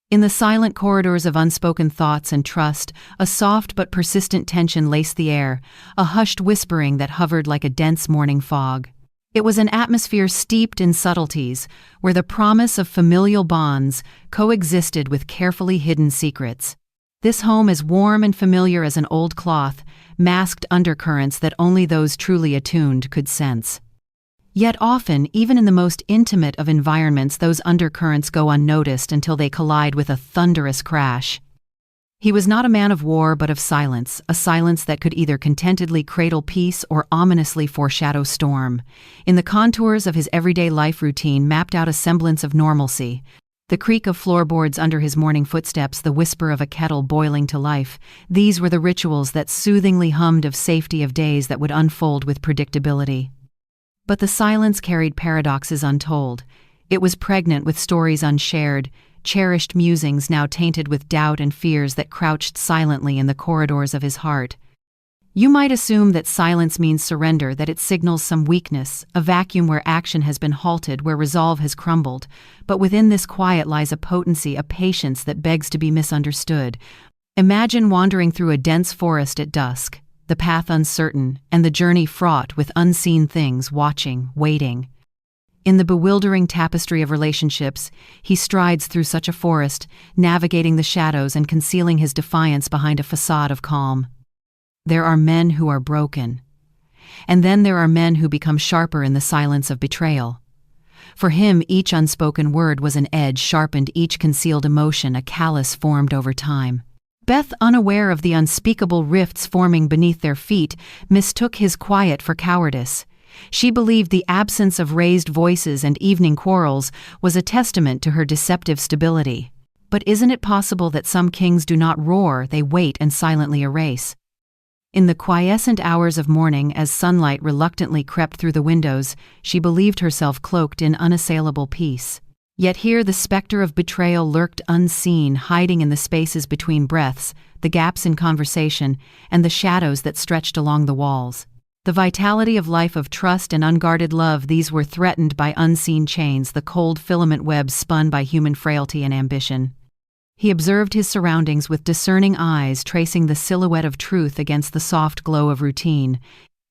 In the silent corridors of unspoken thoughts and trust, a soft but persistent tension laced the air, a hushed whispering that hovered like a dense morning fog. It was an atmosphere steeped in subtleties, where the promise of familial bonds coexisted with carefully hidden secrets. This home as warm and familiar as an old cloth, masked undercurrents that only those truly attuned could sense. Yet often, even in the most intimate of environments, those undercurrents go unnoticed until they collide with a thunderous crash. He was not a man of war but of silence, a silence that could either contentedly cradle peace or ominously foreshadow storm. In the contours of his everyday life routine mapped out a semblance of normalcy. The creak of floorboards under his morning footsteps, the whisper of a kettle boiling to life, these were the rituals that soothingly hummed of safety of days that would unfold with predictability. But the silence carried paradoxes untold. It was pregnant with stories unshared, cherished musings now tainted with doubt and fears that crouched silently in the corridors of his heart. You might assume that silence means surrender, that it signals some weakness, a vacuum where action has been halted, where resolve has crumbled. But within this quiet lies a potency, a patience that begs to be misunderstood. Imagine wandering through a dense forest at dusk, the path uncertain, and the journey fraught with unseen things watching, waiting. In the bewildering tapestry of relationships, he strides through such a forest, navigating the shadows and concealing his defiance behind a facade of calm. There are men who are broken. And then there are men who become sharper in the silence of betrayal. For him, each unspoken word was an edge sharpened, each concealed emotion a callus formed over time. Beth, unaware of the unspeakable rifts forming beneath their feet, mistook his quiet for cowardice. She believed the absence of raised voices and evening quarrels was a testament to her deceptive stability. But isn't it possible that some kings do not roar, they wait and silently erase? In the quiescent hours of morning, as sunlight reluctantly crept through the windows, she believed herself cloaked in unassailable peace. Yet here the specter of betrayal lurked unseen, hiding in the spaces between breaths, the gaps in conversation, and the shadows that stretched along the walls. The vitality of life, of trust and unguarded love, these were threatened by unseen chains, the cold filament webs spun by human frailty and ambition. He observed his surroundings with discerning eyes, tracing the silhouette of truth against the soft glow of routine.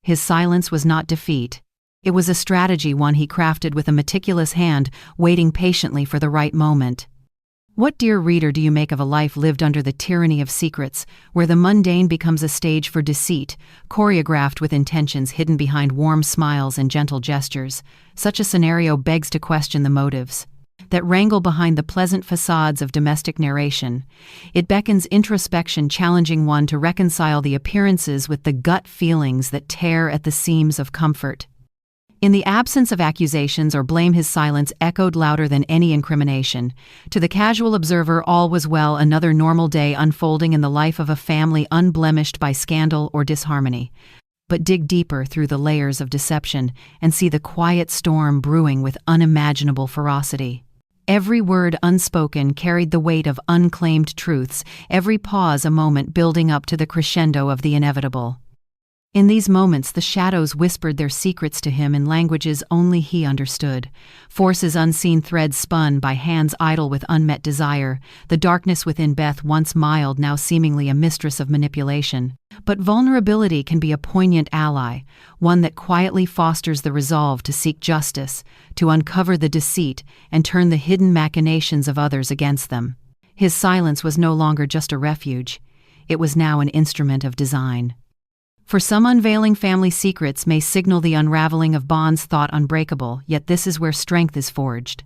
His silence was not defeat. It was a strategy, one he crafted with a meticulous hand, waiting patiently for the right moment. What, dear reader, do you make of a life lived under the tyranny of secrets, where the mundane becomes a stage for deceit, choreographed with intentions hidden behind warm smiles and gentle gestures? Such a scenario begs to question the motives that wrangle behind the pleasant facades of domestic narration. It beckons introspection, challenging one to reconcile the appearances with the gut feelings that tear at the seams of comfort. In the absence of accusations or blame, his silence echoed louder than any incrimination. To the casual observer, all was well, another normal day unfolding in the life of a family unblemished by scandal or disharmony. But dig deeper through the layers of deception and see the quiet storm brewing with unimaginable ferocity. Every word unspoken carried the weight of unclaimed truths, every pause a moment building up to the crescendo of the inevitable. In these moments, the shadows whispered their secrets to him in languages only he understood. Forces unseen, threads spun by hands idle with unmet desire. The darkness within Beth, once mild, now seemingly a mistress of manipulation. But vulnerability can be a poignant ally, one that quietly fosters the resolve to seek justice, to uncover the deceit, and turn the hidden machinations of others against them. His silence was no longer just a refuge. It was now an instrument of design. For some, unveiling family secrets may signal the unraveling of bonds thought unbreakable, yet this is where strength is forged.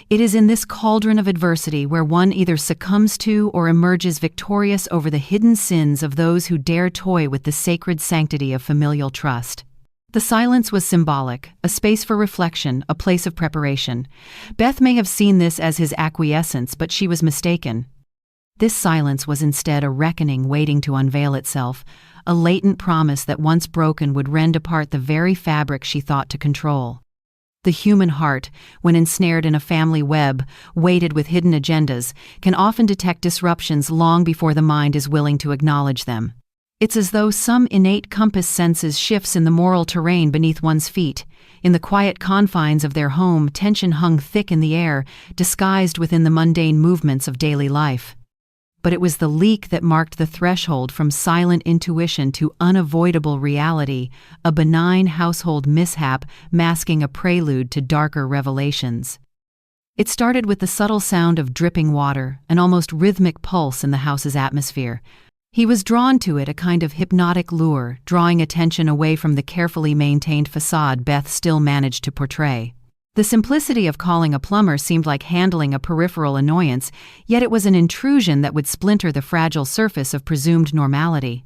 It is in this cauldron of adversity where one either succumbs to or emerges victorious over the hidden sins of those who dare toy with the sacred sanctity of familial trust. The silence was symbolic, a space for reflection, a place of preparation. Beth may have seen this as his acquiescence, but she was mistaken. This silence was instead a reckoning waiting to unveil itself, a latent promise that once broken would rend apart the very fabric she thought to control. The human heart, when ensnared in a family web, weighted with hidden agendas, can often detect disruptions long before the mind is willing to acknowledge them. It's as though some innate compass senses shifts in the moral terrain beneath one's feet. In the quiet confines of their home, tension hung thick in the air, disguised within the mundane movements of daily life. But it was the leak that marked the threshold from silent intuition to unavoidable reality, a benign household mishap masking a prelude to darker revelations. It started with the subtle sound of dripping water, an almost rhythmic pulse in the house's atmosphere. He was drawn to it, a kind of hypnotic lure, drawing attention away from the carefully maintained facade Beth still managed to portray. The simplicity of calling a plumber seemed like handling a peripheral annoyance, yet it was an intrusion that would splinter the fragile surface of presumed normality.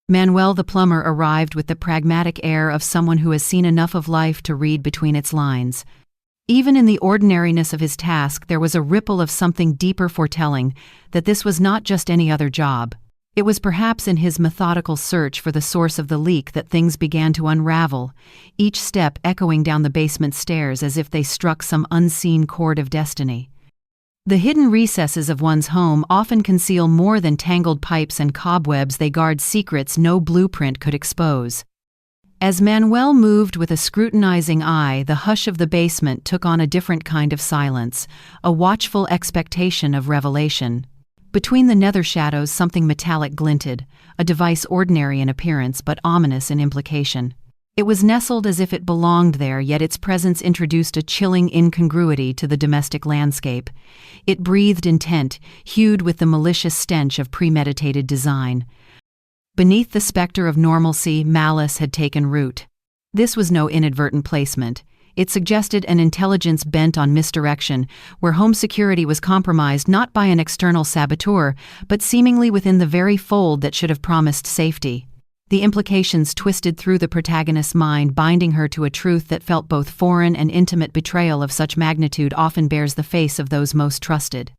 Manuel the plumber arrived with the pragmatic air of someone who has seen enough of life to read between its lines. Even in the ordinariness of his task, there was a ripple of something deeper foretelling that this was not just any other job. It was perhaps in his methodical search for the source of the leak that things began to unravel, each step echoing down the basement stairs as if they struck some unseen chord of destiny. The hidden recesses of one's home often conceal more than tangled pipes and cobwebs. They guard secrets no blueprint could expose. As Manuel moved with a scrutinizing eye, the hush of the basement took on a different kind of silence, a watchful expectation of revelation. Between the nether shadows, something metallic glinted, a device ordinary in appearance but ominous in implication. It was nestled as if it belonged there, yet its presence introduced a chilling incongruity to the domestic landscape. It breathed intent, hued with the malicious stench of premeditated design. Beneath the specter of normalcy, malice had taken root. This was no inadvertent placement. It suggested an intelligence bent on misdirection, where home security was compromised not by an external saboteur, but seemingly within the very fold that should have promised safety. The implications twisted through the protagonist's mind, binding her to a truth that felt both foreign and intimate. Betrayal of such magnitude often bears the face of those most trusted.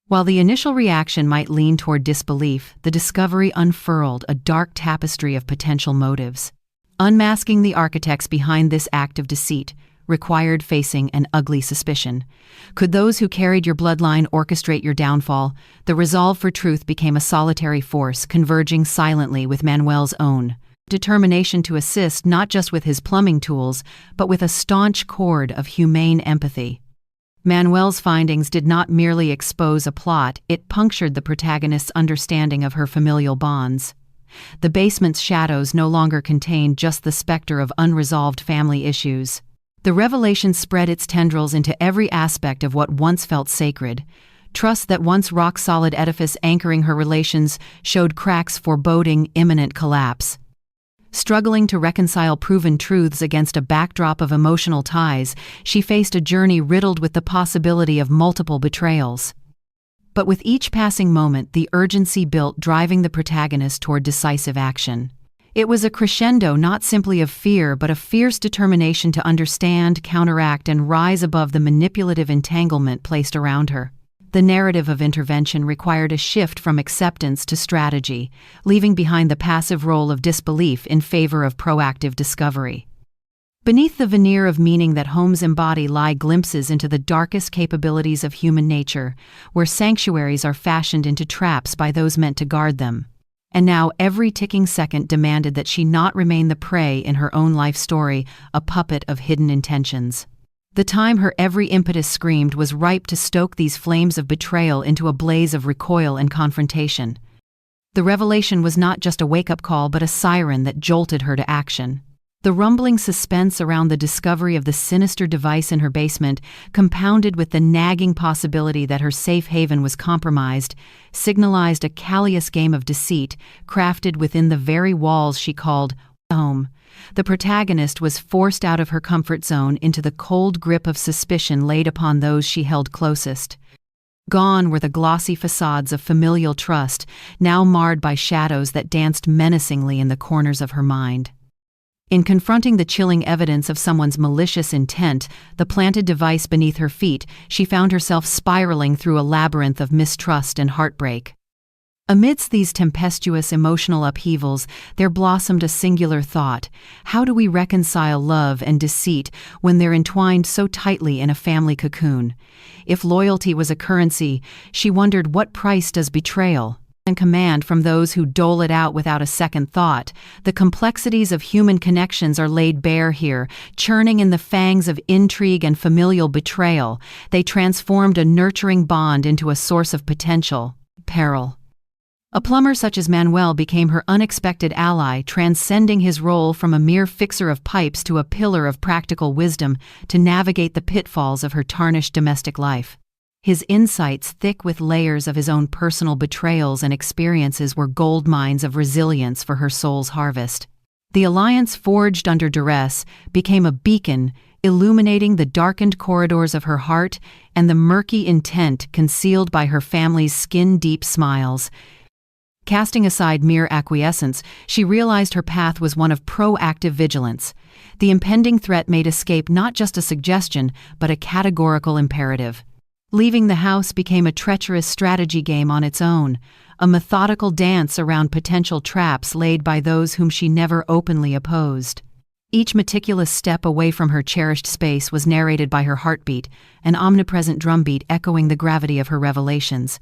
While the initial reaction might lean toward disbelief, the discovery unfurled a dark tapestry of potential motives. Unmasking the architects behind this act of deceit required facing an ugly suspicion. Could those who carried your bloodline orchestrate your downfall? The resolve for truth became a solitary force, converging silently with Manuel's own determination to assist, not just with his plumbing tools, but with a staunch cord of humane empathy. Manuel's findings did not merely expose a plot, it punctured the protagonist's understanding of her familial bonds. The basement's shadows no longer contained just the specter of unresolved family issues. The revelation spread its tendrils into every aspect of what once felt sacred. Trust, that once rock-solid edifice anchoring her relations, showed cracks foreboding imminent collapse. Struggling to reconcile proven truths against a backdrop of emotional ties, she faced a journey riddled with the possibility of multiple betrayals. But with each passing moment, the urgency built, driving the protagonist toward decisive action. It was a crescendo not simply of fear, but a fierce determination to understand, counteract, and rise above the manipulative entanglement placed around her. The narrative of intervention required a shift from acceptance to strategy, leaving behind the passive role of disbelief in favor of proactive discovery. Beneath the veneer of meaning that homes embody lie glimpses into the darkest capabilities of human nature, where sanctuaries are fashioned into traps by those meant to guard them. And now every ticking second demanded that she not remain the prey in her own life story, a puppet of hidden intentions. The time her every impetus screamed was ripe to stoke these flames of betrayal into a blaze of recoil and confrontation. The revelation was not just a wake-up call, but a siren that jolted her to action. The rumbling suspense around the discovery of the sinister device in her basement, compounded with the nagging possibility that her safe haven was compromised, signalized a callous game of deceit crafted within the very walls she called home. The protagonist was forced out of her comfort zone into the cold grip of suspicion laid upon those she held closest. Gone were the glossy facades of familial trust, now marred by shadows that danced menacingly in the corners of her mind. In confronting the chilling evidence of someone's malicious intent, the planted device beneath her feet, she found herself spiraling through a labyrinth of mistrust and heartbreak. Amidst these tempestuous emotional upheavals, there blossomed a singular thought: how do we reconcile love and deceit when they're entwined so tightly in a family cocoon? If loyalty was a currency, she wondered, what price does betrayal and command from those who dole it out without a second thought. The complexities of human connections are laid bare here, churning in the fangs of intrigue and familial betrayal. They transformed a nurturing bond into a source of potential peril. A plumber such as Manuel became her unexpected ally, transcending his role from a mere fixer of pipes to a pillar of practical wisdom to navigate the pitfalls of her tarnished domestic life. His insights, thick with layers of his own personal betrayals and experiences, were gold mines of resilience for her soul's harvest. The alliance, forged under duress, became a beacon, illuminating the darkened corridors of her heart and the murky intent concealed by her family's skin-deep smiles. Casting aside mere acquiescence, she realized her path was one of proactive vigilance. The impending threat made escape not just a suggestion, but a categorical imperative. Leaving the house became a treacherous strategy game on its own, a methodical dance around potential traps laid by those whom she never openly opposed. Each meticulous step away from her cherished space was narrated by her heartbeat, an omnipresent drumbeat echoing the gravity of her revelations.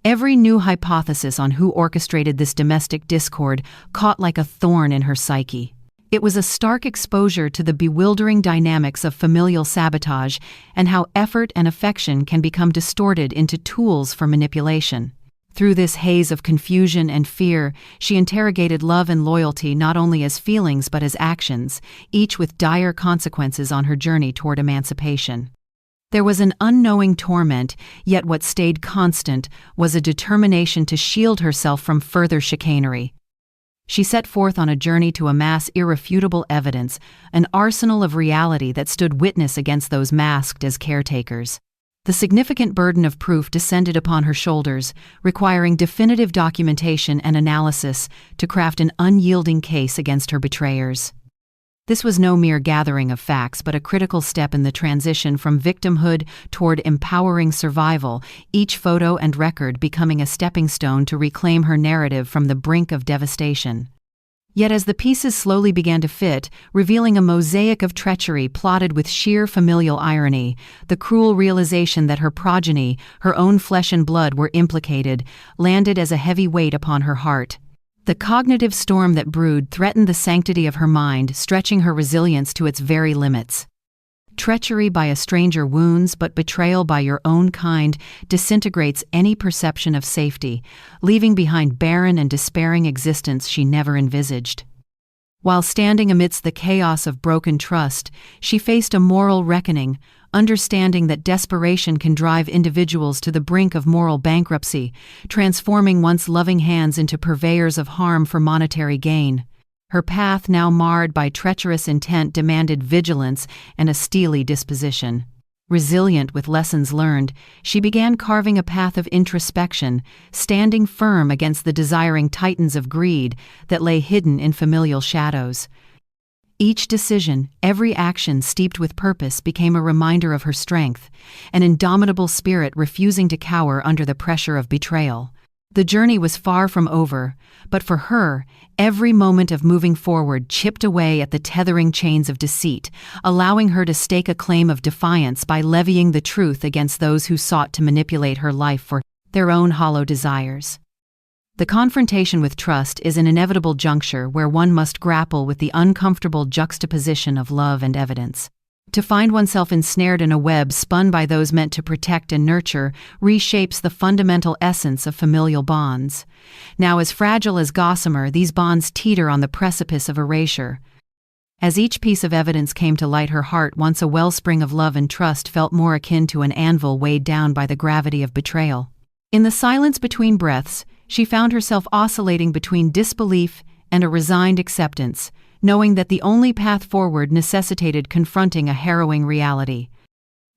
Every new hypothesis on who orchestrated this domestic discord caught like a thorn in her psyche. It was a stark exposure to the bewildering dynamics of familial sabotage and how effort and affection can become distorted into tools for manipulation. Through this haze of confusion and fear, she interrogated love and loyalty not only as feelings but as actions, each with dire consequences on her journey toward emancipation. There was an unknowing torment, yet what stayed constant was a determination to shield herself from further chicanery. She set forth on a journey to amass irrefutable evidence, an arsenal of reality that stood witness against those masked as caretakers. The significant burden of proof descended upon her shoulders, requiring definitive documentation and analysis to craft an unyielding case against her betrayers. This was no mere gathering of facts, but a critical step in the transition from victimhood toward empowering survival, each photo and record becoming a stepping stone to reclaim her narrative from the brink of devastation. Yet as the pieces slowly began to fit, revealing a mosaic of treachery plotted with sheer familial irony, the cruel realization that her progeny, her own flesh and blood, were implicated, landed as a heavy weight upon her heart. The cognitive storm that brewed threatened the sanctity of her mind, stretching her resilience to its very limits. Treachery by a stranger wounds, but betrayal by your own kind disintegrates any perception of safety, leaving behind barren and despairing existence she never envisaged. While standing amidst the chaos of broken trust, she faced a moral reckoning, understanding that desperation can drive individuals to the brink of moral bankruptcy, transforming once loving hands into purveyors of harm for monetary gain. Her path, now marred by treacherous intent, demanded vigilance and a steely disposition. Resilient with lessons learned, she began carving a path of introspection, standing firm against the desiring titans of greed that lay hidden in familial shadows. Each decision, every action steeped with purpose, became a reminder of her strength, an indomitable spirit refusing to cower under the pressure of betrayal. The journey was far from over, but for her, every moment of moving forward chipped away at the tethering chains of deceit, allowing her to stake a claim of defiance by levying the truth against those who sought to manipulate her life for their own hollow desires. The confrontation with trust is an inevitable juncture where one must grapple with the uncomfortable juxtaposition of love and evidence. To find oneself ensnared in a web spun by those meant to protect and nurture reshapes the fundamental essence of familial bonds. Now, as fragile as gossamer, these bonds teeter on the precipice of erasure. As each piece of evidence came to light, her heart, once a wellspring of love and trust, felt more akin to an anvil weighed down by the gravity of betrayal. In the silence between breaths, she found herself oscillating between disbelief and a resigned acceptance, knowing that the only path forward necessitated confronting a harrowing reality.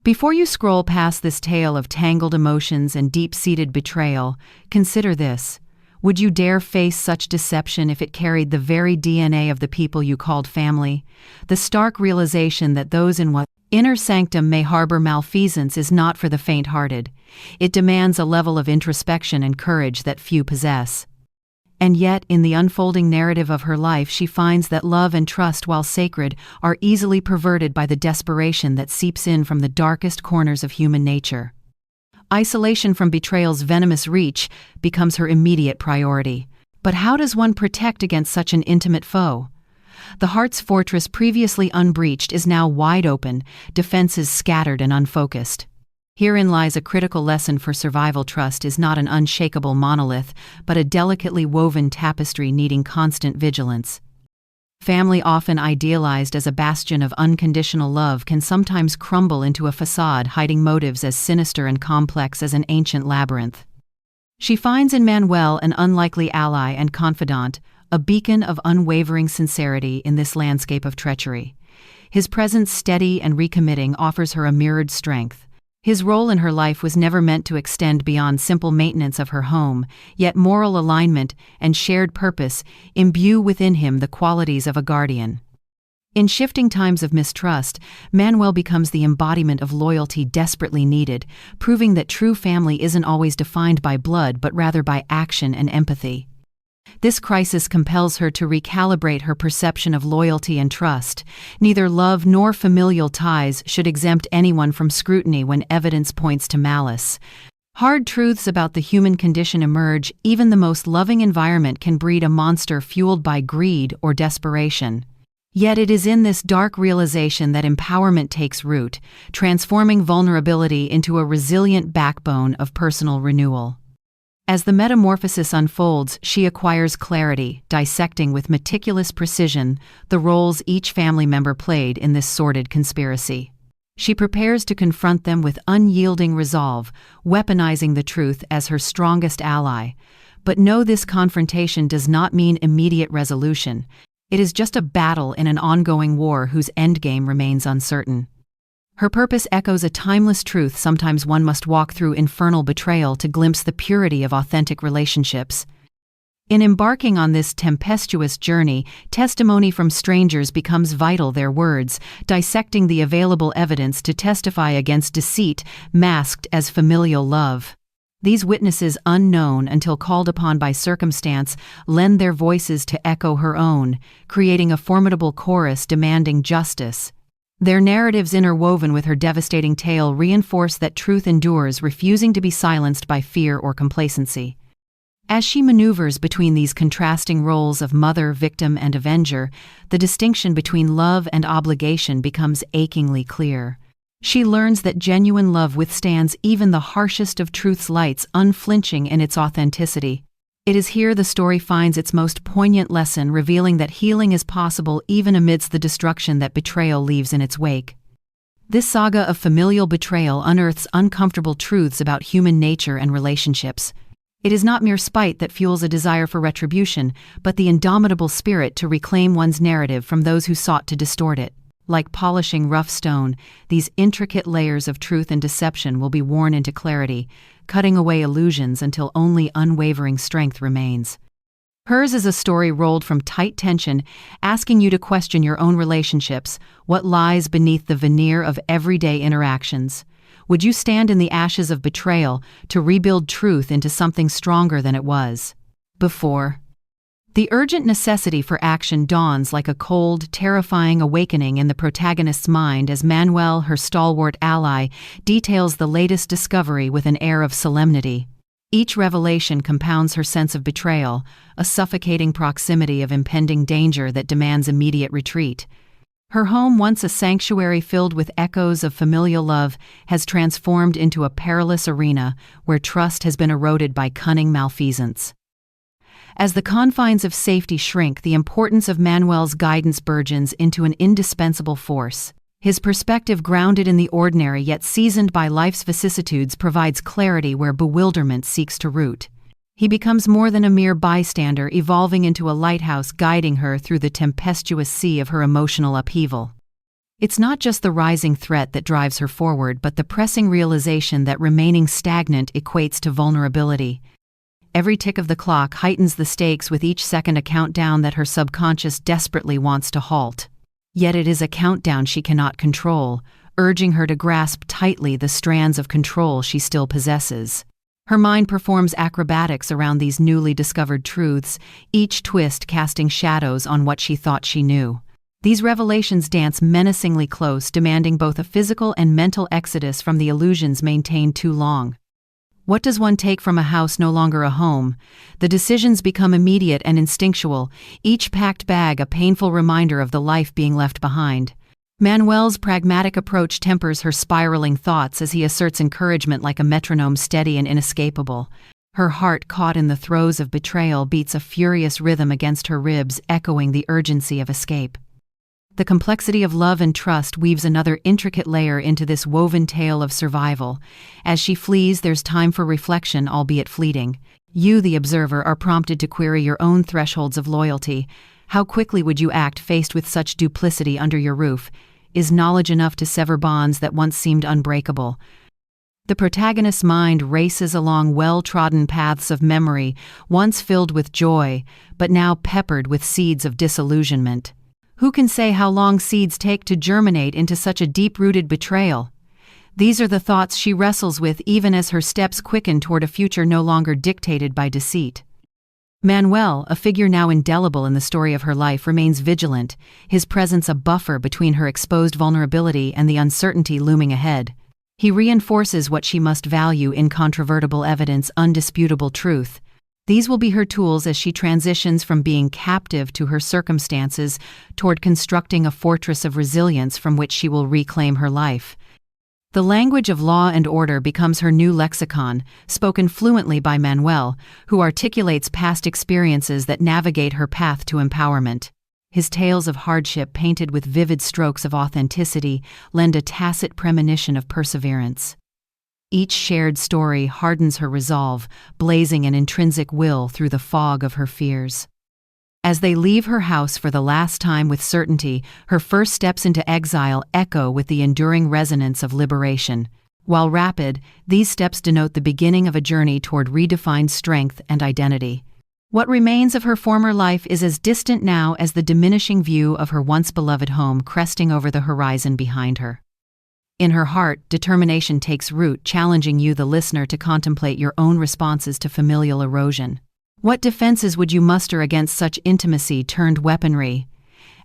Before you scroll past this tale of tangled emotions and deep-seated betrayal, consider this. Would you dare face such deception if it carried the very DNA of the people you called family? The stark realization that those in one's inner sanctum may harbor malfeasance is not for the faint-hearted. It demands a level of introspection and courage that few possess. And yet, in the unfolding narrative of her life, she finds that love and trust, while sacred, are easily perverted by the desperation that seeps in from the darkest corners of human nature. Isolation from betrayal's venomous reach becomes her immediate priority. But how does one protect against such an intimate foe? The heart's fortress, previously unbreached, is now wide open, defenses scattered and unfocused. Herein lies a critical lesson for survival. Trust is not an unshakable monolith, but a delicately woven tapestry needing constant vigilance. Family, often idealized as a bastion of unconditional love, can sometimes crumble into a facade hiding motives as sinister and complex as an ancient labyrinth. She finds in Manuel an unlikely ally and confidant, a beacon of unwavering sincerity in this landscape of treachery. His presence, steady and recommitting, offers her a mirrored strength. His role in her life was never meant to extend beyond simple maintenance of her home, yet moral alignment and shared purpose imbue within him the qualities of a guardian. In shifting times of mistrust, Manuel becomes the embodiment of loyalty desperately needed, proving that true family isn't always defined by blood but rather by action and empathy. This crisis compels her to recalibrate her perception of loyalty and trust. Neither love nor familial ties should exempt anyone from scrutiny when evidence points to malice. Hard truths about the human condition emerge. Even the most loving environment can breed a monster fueled by greed or desperation. Yet it is in this dark realization that empowerment takes root, transforming vulnerability into a resilient backbone of personal renewal. As the metamorphosis unfolds, she acquires clarity, dissecting with meticulous precision the roles each family member played in this sordid conspiracy. She prepares to confront them with unyielding resolve, weaponizing the truth as her strongest ally. But know this confrontation does not mean immediate resolution. It is just a battle in an ongoing war whose endgame remains uncertain. Her purpose echoes a timeless truth: sometimes one must walk through infernal betrayal to glimpse the purity of authentic relationships. In embarking on this tempestuous journey, testimony from strangers becomes vital. Their words, dissecting the available evidence to testify against deceit, masked as familial love. These witnesses, unknown until called upon by circumstance, lend their voices to echo her own, creating a formidable chorus demanding justice. Their narratives, interwoven with her devastating tale, reinforce that truth endures, refusing to be silenced by fear or complacency. As she maneuvers between these contrasting roles of mother, victim, and avenger, the distinction between love and obligation becomes achingly clear. She learns that genuine love withstands even the harshest of truth's lights, unflinching in its authenticity. It is here the story finds its most poignant lesson, revealing that healing is possible even amidst the destruction that betrayal leaves in its wake. This saga of familial betrayal unearths uncomfortable truths about human nature and relationships. It is not mere spite that fuels a desire for retribution, but the indomitable spirit to reclaim one's narrative from those who sought to distort it. Like polishing rough stone, these intricate layers of truth and deception will be worn into clarity, cutting away illusions until only unwavering strength remains. Hers is a story rolled from tight tension, asking you to question your own relationships. What lies beneath the veneer of everyday interactions? Would you stand in the ashes of betrayal to rebuild truth into something stronger than it was before? The urgent necessity for action dawns like a cold, terrifying awakening in the protagonist's mind as Manuel, her stalwart ally, details the latest discovery with an air of solemnity. Each revelation compounds her sense of betrayal, a suffocating proximity of impending danger that demands immediate retreat. Her home, once a sanctuary filled with echoes of familial love, has transformed into a perilous arena where trust has been eroded by cunning malfeasance. As the confines of safety shrink, the importance of Manuel's guidance burgeons into an indispensable force. His perspective, grounded in the ordinary yet seasoned by life's vicissitudes, provides clarity where bewilderment seeks to root. He becomes more than a mere bystander, evolving into a lighthouse guiding her through the tempestuous sea of her emotional upheaval. It's not just the rising threat that drives her forward, but the pressing realization that remaining stagnant equates to vulnerability. Every tick of the clock heightens the stakes, with each second a countdown that her subconscious desperately wants to halt. Yet it is a countdown she cannot control, urging her to grasp tightly the strands of control she still possesses. Her mind performs acrobatics around these newly discovered truths, each twist casting shadows on what she thought she knew. These revelations dance menacingly close, demanding both a physical and mental exodus from the illusions maintained too long. What does one take from a house no longer a home? The decisions become immediate and instinctual, each packed bag a painful reminder of the life being left behind. Manuel's pragmatic approach tempers her spiraling thoughts as he asserts encouragement like a metronome, steady and inescapable. Her heart, caught in the throes of betrayal, beats a furious rhythm against her ribs, echoing the urgency of escape. The complexity of love and trust weaves another intricate layer into this woven tale of survival. As she flees, there's time for reflection, albeit fleeting. You, the observer, are prompted to query your own thresholds of loyalty. How quickly would you act faced with such duplicity under your roof? Is knowledge enough to sever bonds that once seemed unbreakable? The protagonist's mind races along well-trodden paths of memory, once filled with joy, but now peppered with seeds of disillusionment. Who can say how long seeds take to germinate into such a deep-rooted betrayal? These are the thoughts she wrestles with even as her steps quicken toward a future no longer dictated by deceit. Manuel, a figure now indelible in the story of her life, remains vigilant, his presence a buffer between her exposed vulnerability and the uncertainty looming ahead. He reinforces what she must value: incontrovertible evidence, undisputable truth. These will be her tools as she transitions from being captive to her circumstances toward constructing a fortress of resilience from which she will reclaim her life. The language of law and order becomes her new lexicon, spoken fluently by Manuel, who articulates past experiences that navigate her path to empowerment. His tales of hardship, painted with vivid strokes of authenticity, lend a tacit premonition of perseverance. Each shared story hardens her resolve, blazing an intrinsic will through the fog of her fears. As they leave her house for the last time with certainty, her first steps into exile echo with the enduring resonance of liberation. While rapid, these steps denote the beginning of a journey toward redefined strength and identity. What remains of her former life is as distant now as the diminishing view of her once beloved home cresting over the horizon behind her. In her heart, determination takes root, challenging you, the listener, to contemplate your own responses to familial erosion. What defenses would you muster against such intimacy turned weaponry?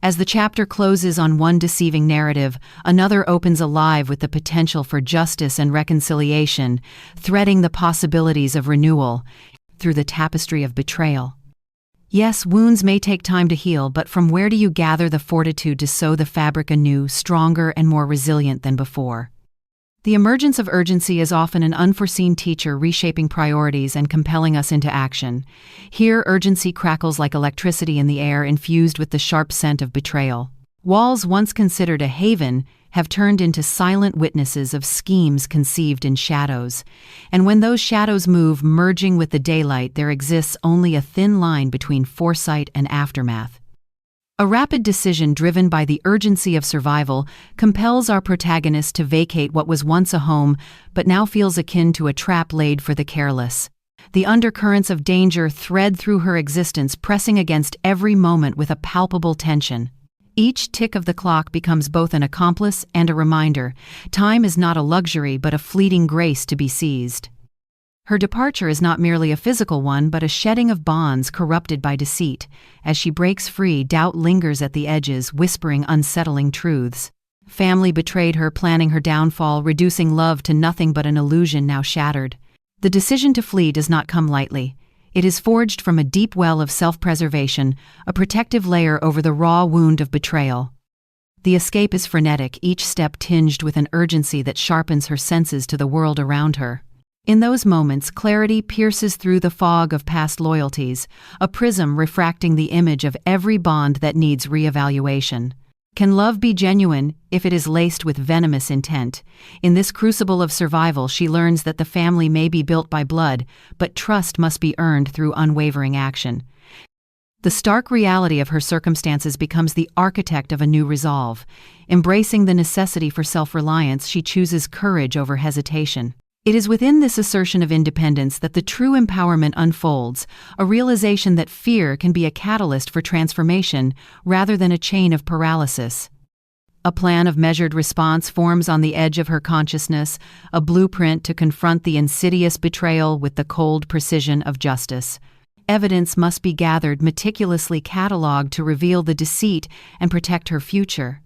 As the chapter closes on one deceiving narrative, another opens alive with the potential for justice and reconciliation, threading the possibilities of renewal through the tapestry of betrayal. Yes, wounds may take time to heal, but from where do you gather the fortitude to sew the fabric anew, stronger and more resilient than before? The emergence of urgency is often an unforeseen teacher, reshaping priorities and compelling us into action. Here, urgency crackles like electricity in the air, infused with the sharp scent of betrayal. Walls once considered a haven have turned into silent witnesses of schemes conceived in shadows. And when those shadows move, merging with the daylight, there exists only a thin line between foresight and aftermath. A rapid decision driven by the urgency of survival compels our protagonist to vacate what was once a home but now feels akin to a trap laid for the careless. The undercurrents of danger thread through her existence, pressing against every moment with a palpable tension. Each tick of the clock becomes both an accomplice and a reminder. Time is not a luxury but a fleeting grace to be seized. Her departure is not merely a physical one but a shedding of bonds corrupted by deceit. As she breaks free, doubt lingers at the edges, whispering unsettling truths. Family betrayed her, planning her downfall, reducing love to nothing but an illusion now shattered. The decision to flee does not come lightly. It is forged from a deep well of self-preservation, a protective layer over the raw wound of betrayal. The escape is frenetic, each step tinged with an urgency that sharpens her senses to the world around her. In those moments, clarity pierces through the fog of past loyalties, a prism refracting the image of every bond that needs reevaluation. Can love be genuine if it is laced with venomous intent? In this crucible of survival, she learns that the family may be built by blood, but trust must be earned through unwavering action. The stark reality of her circumstances becomes the architect of a new resolve. Embracing the necessity for self-reliance, she chooses courage over hesitation. It is within this assertion of independence that the true empowerment unfolds, a realization that fear can be a catalyst for transformation rather than a chain of paralysis. A plan of measured response forms on the edge of her consciousness, a blueprint to confront the insidious betrayal with the cold precision of justice. Evidence must be gathered, meticulously catalogued to reveal the deceit and protect her future.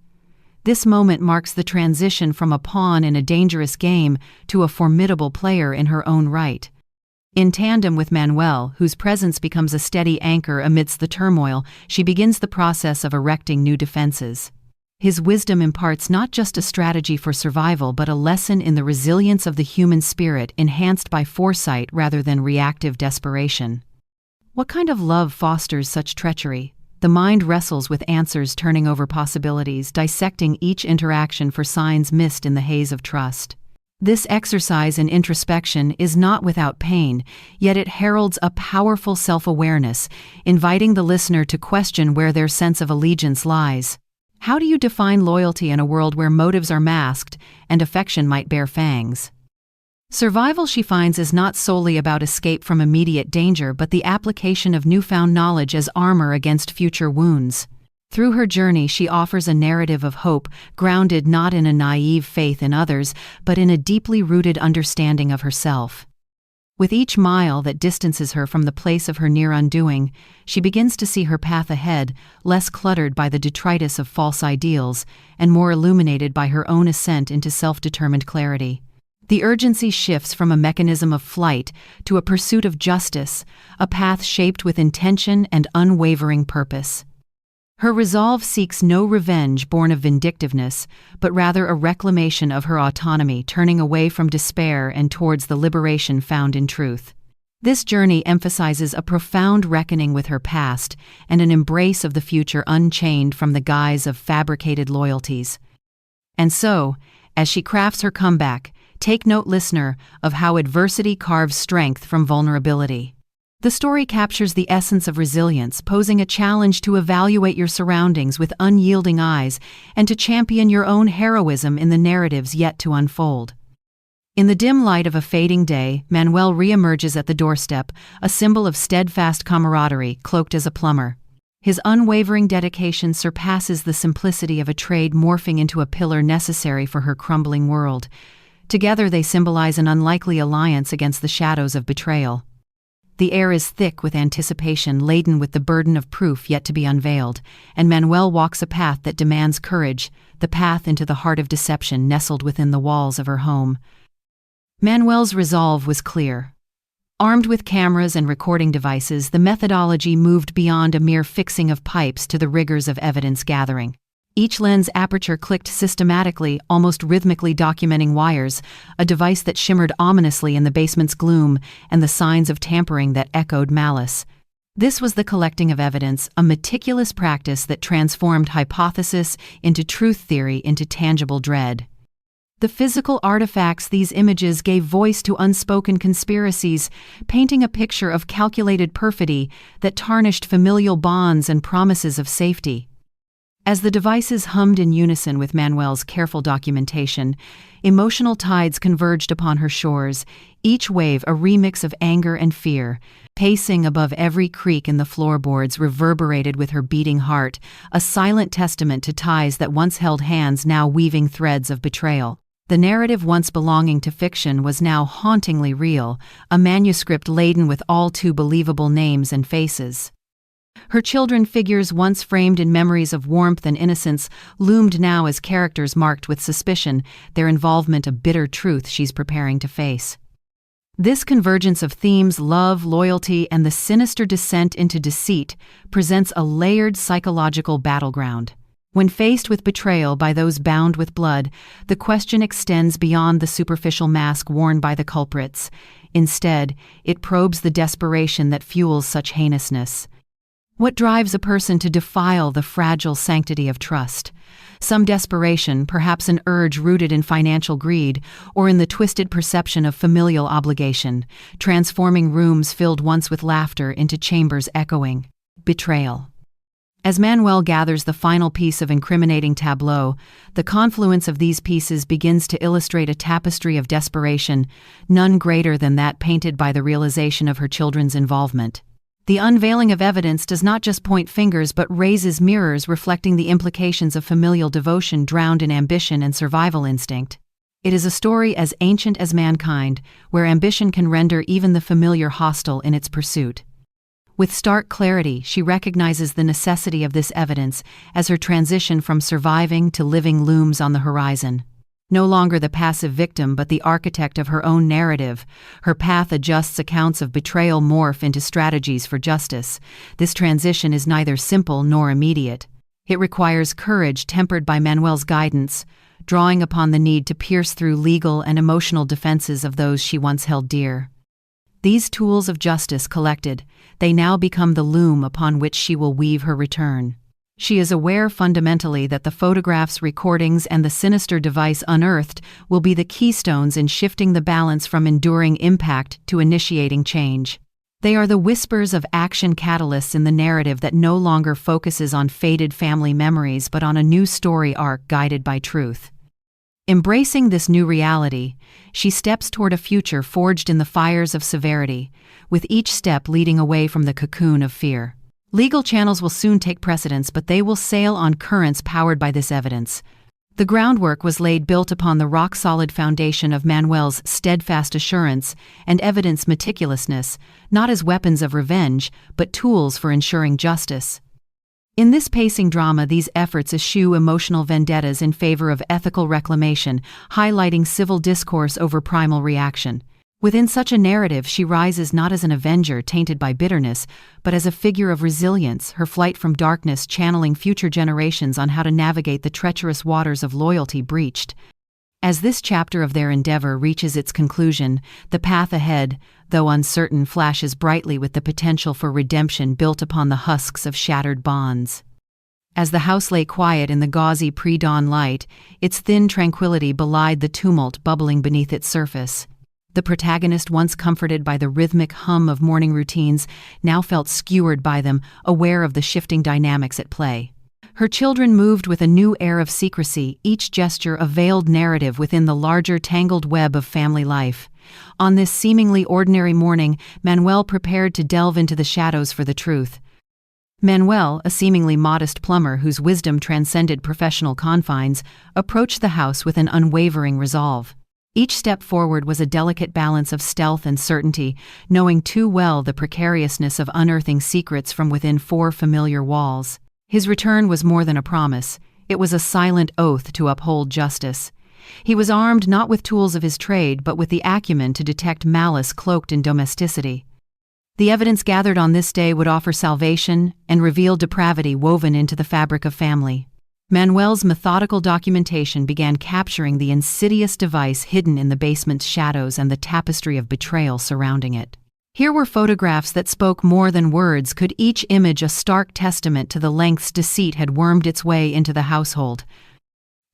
This moment marks the transition from a pawn in a dangerous game to a formidable player in her own right. In tandem with Manuel, whose presence becomes a steady anchor amidst the turmoil, she begins the process of erecting new defenses. His wisdom imparts not just a strategy for survival but a lesson in the resilience of the human spirit, enhanced by foresight rather than reactive desperation. What kind of love fosters such treachery? The mind wrestles with answers, turning over possibilities, dissecting each interaction for signs missed in the haze of trust. This exercise in introspection is not without pain, yet it heralds a powerful self-awareness, inviting the listener to question where their sense of allegiance lies. How do you define loyalty in a world where motives are masked and affection might bear fangs? Survival, she finds, is not solely about escape from immediate danger but the application of newfound knowledge as armor against future wounds. Through her journey, she offers a narrative of hope, grounded not in a naive faith in others, but in a deeply rooted understanding of herself. With each mile that distances her from the place of her near undoing, she begins to see her path ahead, less cluttered by the detritus of false ideals, and more illuminated by her own ascent into self-determined clarity. The urgency shifts from a mechanism of flight to a pursuit of justice, a path shaped with intention and unwavering purpose. Her resolve seeks no revenge born of vindictiveness, but rather a reclamation of her autonomy, turning away from despair and towards the liberation found in truth. This journey emphasizes a profound reckoning with her past and an embrace of the future unchained from the guise of fabricated loyalties. And so, as she crafts her comeback, take note, listener, of how adversity carves strength from vulnerability. The story captures the essence of resilience, posing a challenge to evaluate your surroundings with unyielding eyes and to champion your own heroism in the narratives yet to unfold. In the dim light of a fading day, Manuel reemerges at the doorstep, a symbol of steadfast camaraderie, cloaked as a plumber. His unwavering dedication surpasses the simplicity of a trade, morphing into a pillar necessary for her crumbling world. Together they symbolize an unlikely alliance against the shadows of betrayal. The air is thick with anticipation, laden with the burden of proof yet to be unveiled, and Manuel walks a path that demands courage, the path into the heart of deception nestled within the walls of her home. Manuel's resolve was clear. Armed with cameras and recording devices, the methodology moved beyond a mere fixing of pipes to the rigors of evidence gathering. Each lens aperture clicked systematically, almost rhythmically, documenting wires, a device that shimmered ominously in the basement's gloom, and the signs of tampering that echoed malice. This was the collecting of evidence, a meticulous practice that transformed hypothesis into truth, theory into tangible dread. The physical artifacts, these images, gave voice to unspoken conspiracies, painting a picture of calculated perfidy that tarnished familial bonds and promises of safety. As the devices hummed in unison with Manuel's careful documentation, emotional tides converged upon her shores, each wave a remix of anger and fear. Pacing above every creak in the floorboards reverberated with her beating heart, a silent testament to ties that once held hands, now weaving threads of betrayal. The narrative once belonging to fiction was now hauntingly real, a manuscript laden with all too believable names and faces. Her children, figures once framed in memories of warmth and innocence, loomed now as characters marked with suspicion, their involvement a bitter truth she's preparing to face. This convergence of themes, love, loyalty, and the sinister descent into deceit, presents a layered psychological battleground. When faced with betrayal by those bound with blood, the question extends beyond the superficial mask worn by the culprits. Instead, it probes the desperation that fuels such heinousness. What drives a person to defile the fragile sanctity of trust? Some desperation, perhaps an urge rooted in financial greed, or in the twisted perception of familial obligation, transforming rooms filled once with laughter into chambers echoing betrayal. As Manuel gathers the final piece of incriminating tableau, the confluence of these pieces begins to illustrate a tapestry of desperation, none greater than that painted by the realization of her children's involvement. The unveiling of evidence does not just point fingers but raises mirrors, reflecting the implications of familial devotion drowned in ambition and survival instinct. It is a story as ancient as mankind, where ambition can render even the familiar hostile in its pursuit. With stark clarity, she recognizes the necessity of this evidence as her transition from surviving to living looms on the horizon. No longer the passive victim but the architect of her own narrative, her path adjusts. Accounts of betrayal morph into strategies for justice. This transition is neither simple nor immediate. It requires courage tempered by Manuel's guidance, drawing upon the need to pierce through legal and emotional defenses of those she once held dear. These tools of justice collected, they now become the loom upon which she will weave her return. She is aware fundamentally that the photographs, recordings, and the sinister device unearthed will be the keystones in shifting the balance from enduring impact to initiating change. They are the whispers of action, catalysts in the narrative that no longer focuses on faded family memories but on a new story arc guided by truth. Embracing this new reality, she steps toward a future forged in the fires of severity, with each step leading away from the cocoon of fear. Legal channels will soon take precedence, but they will sail on currents powered by this evidence. The groundwork was laid, built upon the rock-solid foundation of Manuel's steadfast assurance and evidence meticulousness, not as weapons of revenge, but tools for ensuring justice. In this pacing drama, these efforts eschew emotional vendettas in favor of ethical reclamation, highlighting civil discourse over primal reaction. Within such a narrative, she rises not as an avenger tainted by bitterness, but as a figure of resilience, her flight from darkness channeling future generations on how to navigate the treacherous waters of loyalty breached. As this chapter of their endeavor reaches its conclusion, the path ahead, though uncertain, flashes brightly with the potential for redemption built upon the husks of shattered bonds. As the house lay quiet in the gauzy pre-dawn light, its thin tranquility belied the tumult bubbling beneath its surface. The protagonist, once comforted by the rhythmic hum of morning routines, now felt skewered by them, aware of the shifting dynamics at play. Her children moved with a new air of secrecy, each gesture a veiled narrative within the larger tangled web of family life. On this seemingly ordinary morning, Manuel prepared to delve into the shadows for the truth. Manuel, a seemingly modest plumber whose wisdom transcended professional confines, approached the house with an unwavering resolve. Each step forward was a delicate balance of stealth and certainty, knowing too well the precariousness of unearthing secrets from within four familiar walls. His return was more than a promise. It was a silent oath to uphold justice. He was armed not with tools of his trade, but with the acumen to detect malice cloaked in domesticity. The evidence gathered on this day would offer salvation and reveal depravity woven into the fabric of family. Manuel's methodical documentation began capturing the insidious device hidden in the basement's shadows and the tapestry of betrayal surrounding it. Here were photographs that spoke more than words, could each image a stark testament to the lengths deceit had wormed its way into the household.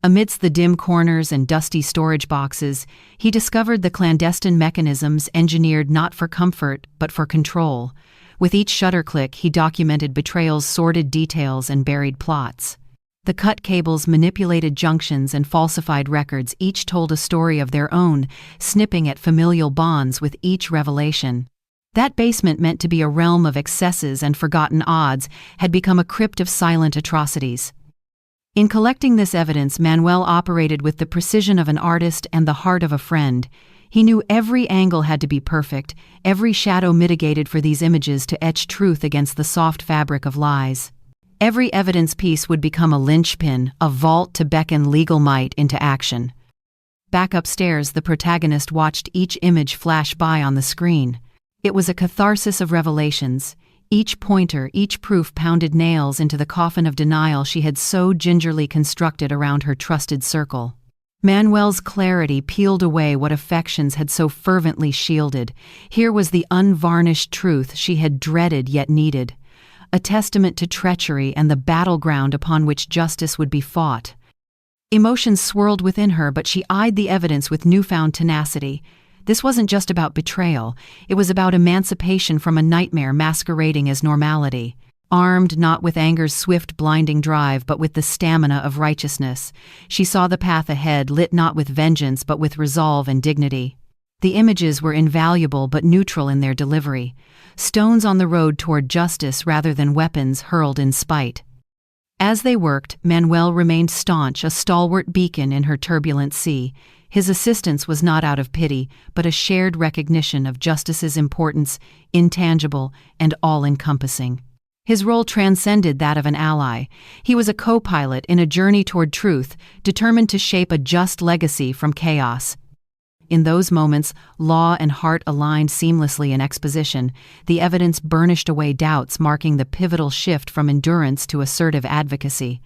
Amidst the dim corners and dusty storage boxes, he discovered the clandestine mechanisms engineered not for comfort but for control. With each shutter click, he documented betrayal's sordid details and buried plots. The cut cables, manipulated junctions, and falsified records each told a story of their own, snipping at familial bonds with each revelation. That basement, meant to be a realm of excesses and forgotten odds, had become a crypt of silent atrocities. In collecting this evidence, Manuel operated with the precision of an artist and the heart of a friend. He knew every angle had to be perfect, every shadow mitigated for these images to etch truth against the soft fabric of lies. Every evidence piece would become a linchpin, a vault to beckon legal might into action. Back upstairs, the protagonist watched each image flash by on the screen. It was a catharsis of revelations. Each pointer, each proof pounded nails into the coffin of denial she had so gingerly constructed around her trusted circle. Manuel's clarity peeled away what affections had so fervently shielded. Here was the unvarnished truth she had dreaded yet needed, a testament to treachery and the battleground upon which justice would be fought. Emotions swirled within her, but she eyed the evidence with newfound tenacity. This wasn't just about betrayal, it was about emancipation from a nightmare masquerading as normality. Armed not with anger's swift, blinding drive, but with the stamina of righteousness, she saw the path ahead, lit not with vengeance but with resolve and dignity. The images were invaluable but neutral in their delivery, stones on the road toward justice rather than weapons hurled in spite. As they worked, Manuel remained staunch, a stalwart beacon in her turbulent sea. His assistance was not out of pity, but a shared recognition of justice's importance, intangible and all-encompassing. His role transcended that of an ally. He was a co-pilot in a journey toward truth, determined to shape a just legacy from chaos. In those moments, law and heart aligned seamlessly in exposition. The evidence burnished away doubts, marking the pivotal shift from endurance to assertive advocacy.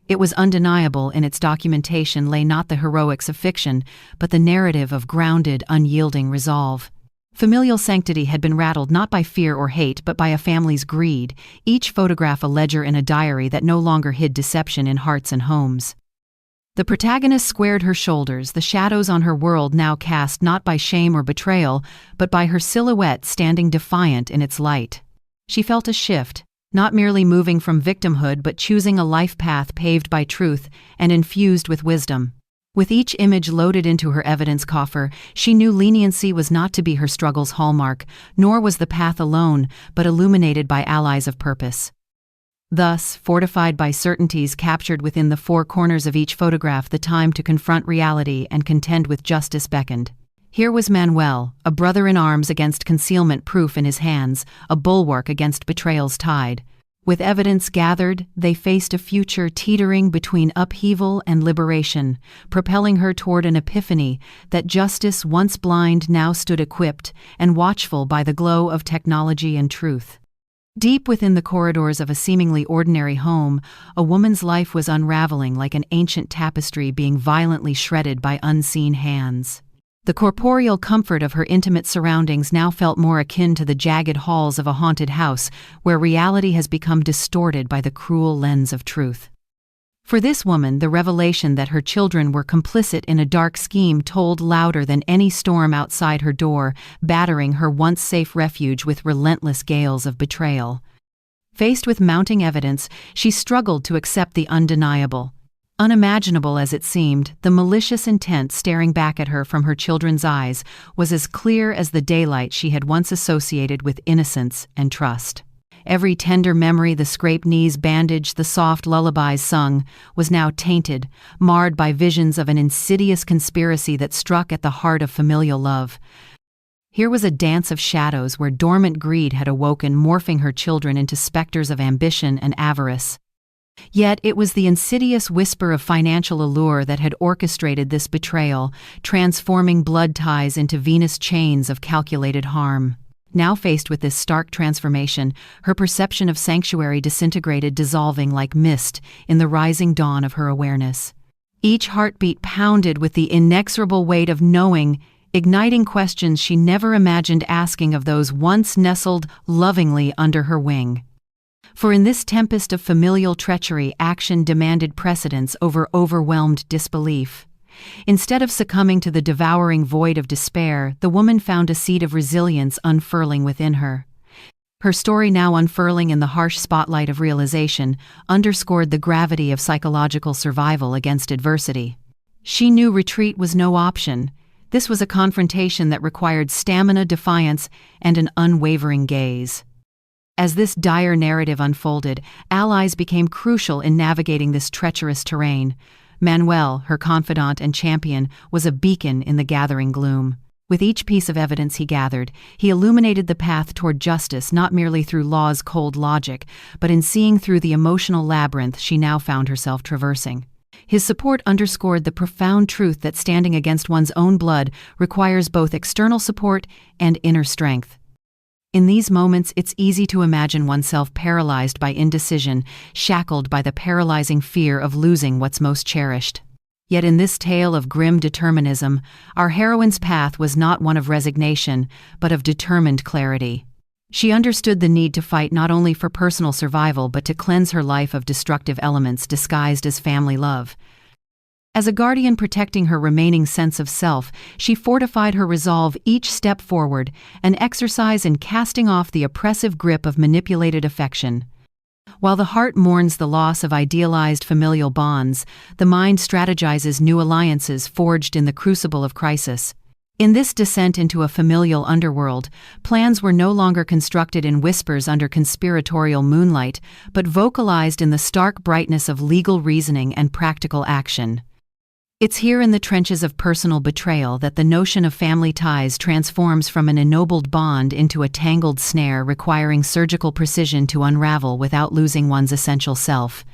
It was undeniable in its documentation lay not the heroics of fiction, but the narrative of grounded, unyielding resolve. Familial sanctity had been rattled not by fear or hate, but by a family's greed, each photograph a ledger in a diary that no longer hid deception in hearts and homes. The protagonist squared her shoulders, the shadows on her world now cast not by shame or betrayal, but by her silhouette standing defiant in its light. She felt a shift, not merely moving from victimhood but choosing a life path paved by truth and infused with wisdom. With each image loaded into her evidence coffer, she knew leniency was not to be her struggle's hallmark, nor was the path alone, but illuminated by allies of purpose. Thus, fortified by certainties captured within the four corners of each photograph, the time to confront reality and contend with justice beckoned. Here was Manuel, a brother in arms against concealment proof in his hands, a bulwark against betrayal's tide. With evidence gathered, they faced a future teetering between upheaval and liberation, propelling her toward an epiphany that justice, once blind, now stood equipped and watchful by the glow of technology and truth. Deep within the corridors of a seemingly ordinary home, a woman's life was unraveling like an ancient tapestry being violently shredded by unseen hands. The corporeal comfort of her intimate surroundings now felt more akin to the jagged halls of a haunted house, where reality has become distorted by the cruel lens of truth. For this woman, the revelation that her children were complicit in a dark scheme tolled louder than any storm outside her door, battering her once safe refuge with relentless gales of betrayal. Faced with mounting evidence, she struggled to accept the undeniable. Unimaginable as it seemed, the malicious intent staring back at her from her children's eyes was as clear as the daylight she had once associated with innocence and trust. Every tender memory, the scraped knees bandaged, the soft lullabies sung, was now tainted, marred by visions of an insidious conspiracy that struck at the heart of familial love. Here was a dance of shadows where dormant greed had awoken, morphing her children into specters of ambition and avarice. Yet it was the insidious whisper of financial allure that had orchestrated this betrayal, transforming blood ties into venous chains of calculated harm. Now faced with this stark transformation, her perception of sanctuary disintegrated, dissolving like mist in the rising dawn of her awareness. Each heartbeat pounded with the inexorable weight of knowing, igniting questions she never imagined asking of those once nestled lovingly under her wing. For in this tempest of familial treachery, action demanded precedence over overwhelmed disbelief. Instead of succumbing to the devouring void of despair, the woman found a seed of resilience unfurling within her. Her story, now unfurling in the harsh spotlight of realization, underscored the gravity of psychological survival against adversity. She knew retreat was no option. This was a confrontation that required stamina, defiance, and an unwavering gaze. As this dire narrative unfolded, allies became crucial in navigating this treacherous terrain. Manuel, her confidant and champion, was a beacon in the gathering gloom. With each piece of evidence he gathered, he illuminated the path toward justice not merely through law's cold logic, but in seeing through the emotional labyrinth she now found herself traversing. His support underscored the profound truth that standing against one's own blood requires both external support and inner strength. In these moments, it's easy to imagine oneself paralyzed by indecision, shackled by the paralyzing fear of losing what's most cherished. Yet in this tale of grim determinism, our heroine's path was not one of resignation, but of determined clarity. She understood the need to fight not only for personal survival but to cleanse her life of destructive elements disguised as family love. As a guardian protecting her remaining sense of self, she fortified her resolve each step forward, an exercise in casting off the oppressive grip of manipulated affection. While the heart mourns the loss of idealized familial bonds, the mind strategizes new alliances forged in the crucible of crisis. In this descent into a familial underworld, plans were no longer constructed in whispers under conspiratorial moonlight, but vocalized in the stark brightness of legal reasoning and practical action. It's here in the trenches of personal betrayal that the notion of family ties transforms from an ennobled bond into a tangled snare requiring surgical precision to unravel without losing one's essential self.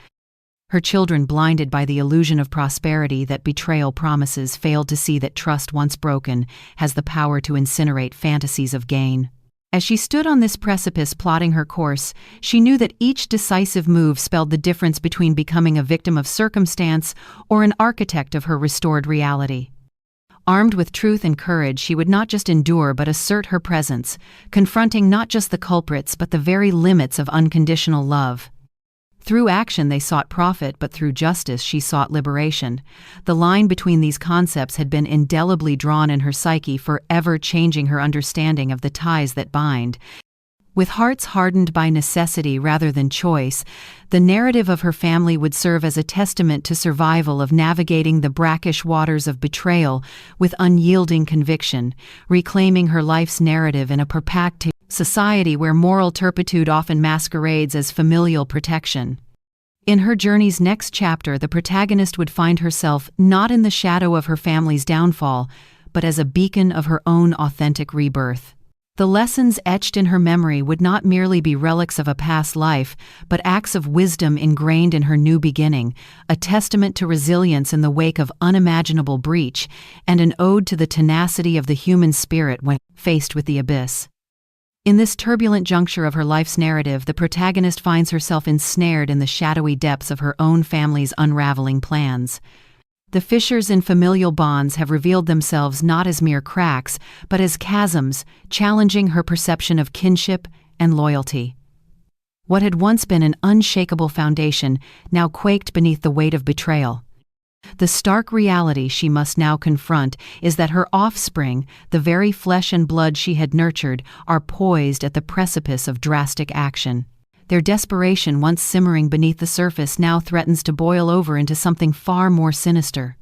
Her children, blinded by the illusion of prosperity that betrayal promises, failed to see that trust once broken has the power to incinerate fantasies of gain. As she stood on this precipice plotting her course, she knew that each decisive move spelled the difference between becoming a victim of circumstance or an architect of her restored reality. Armed with truth and courage, she would not just endure but assert her presence, confronting not just the culprits but the very limits of unconditional love. Through action they sought profit, but through justice she sought liberation. The line between these concepts had been indelibly drawn in her psyche, forever changing her understanding of the ties that bind. With hearts hardened by necessity rather than choice, the narrative of her family would serve as a testament to survival of navigating the brackish waters of betrayal with unyielding conviction, reclaiming her life's narrative in a perpetual society where moral turpitude often masquerades as familial protection. In her journey's next chapter, the protagonist would find herself not in the shadow of her family's downfall, but as a beacon of her own authentic rebirth. The lessons etched in her memory would not merely be relics of a past life, but acts of wisdom ingrained in her new beginning, a testament to resilience in the wake of unimaginable breach, and an ode to the tenacity of the human spirit when faced with the abyss. In this turbulent juncture of her life's narrative, the protagonist finds herself ensnared in the shadowy depths of her own family's unraveling plans. The fissures in familial bonds have revealed themselves not as mere cracks, but as chasms, challenging her perception of kinship and loyalty. What had once been an unshakable foundation now quaked beneath the weight of betrayal. The stark reality she must now confront is that her offspring, the very flesh and blood she had nurtured, are poised at the precipice of drastic action. Their desperation, once simmering beneath the surface, now threatens to boil over into something far more sinister.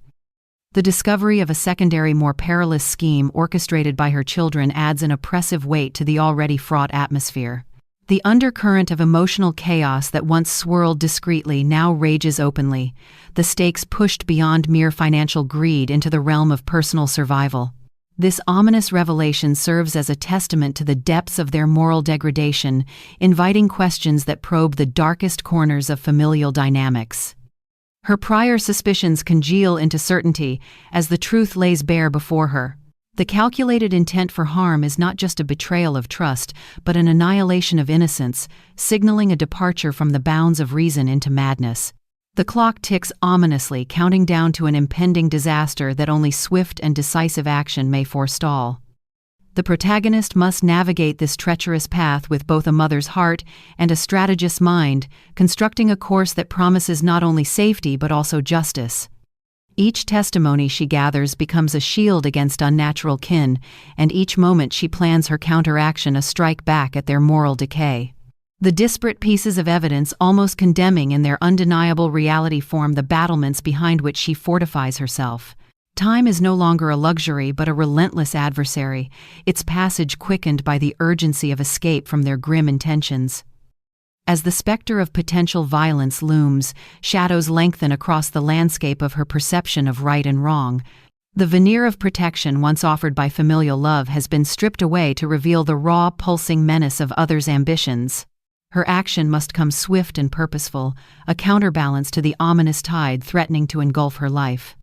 The discovery of a secondary, more perilous scheme orchestrated by her children adds an oppressive weight to the already fraught atmosphere. The undercurrent of emotional chaos that once swirled discreetly now rages openly, the stakes pushed beyond mere financial greed into the realm of personal survival. This ominous revelation serves as a testament to the depths of their moral degradation, inviting questions that probe the darkest corners of familial dynamics. Her prior suspicions congeal into certainty as the truth lays bare before her. The calculated intent for harm is not just a betrayal of trust, but an annihilation of innocence, signaling a departure from the bounds of reason into madness. The clock ticks ominously, counting down to an impending disaster that only swift and decisive action may forestall. The protagonist must navigate this treacherous path with both a mother's heart and a strategist's mind, constructing a course that promises not only safety but also justice. Each testimony she gathers becomes a shield against unnatural kin, and each moment she plans her counteraction a strike back at their moral decay. The disparate pieces of evidence, almost condemning in their undeniable reality, form the battlements behind which she fortifies herself. Time is no longer a luxury but a relentless adversary, its passage quickened by the urgency of escape from their grim intentions. As the specter of potential violence looms, shadows lengthen across the landscape of her perception of right and wrong. The veneer of protection once offered by familial love has been stripped away to reveal the raw, pulsing menace of others' ambitions. Her action must come swift and purposeful, a counterbalance to the ominous tide threatening to engulf her life.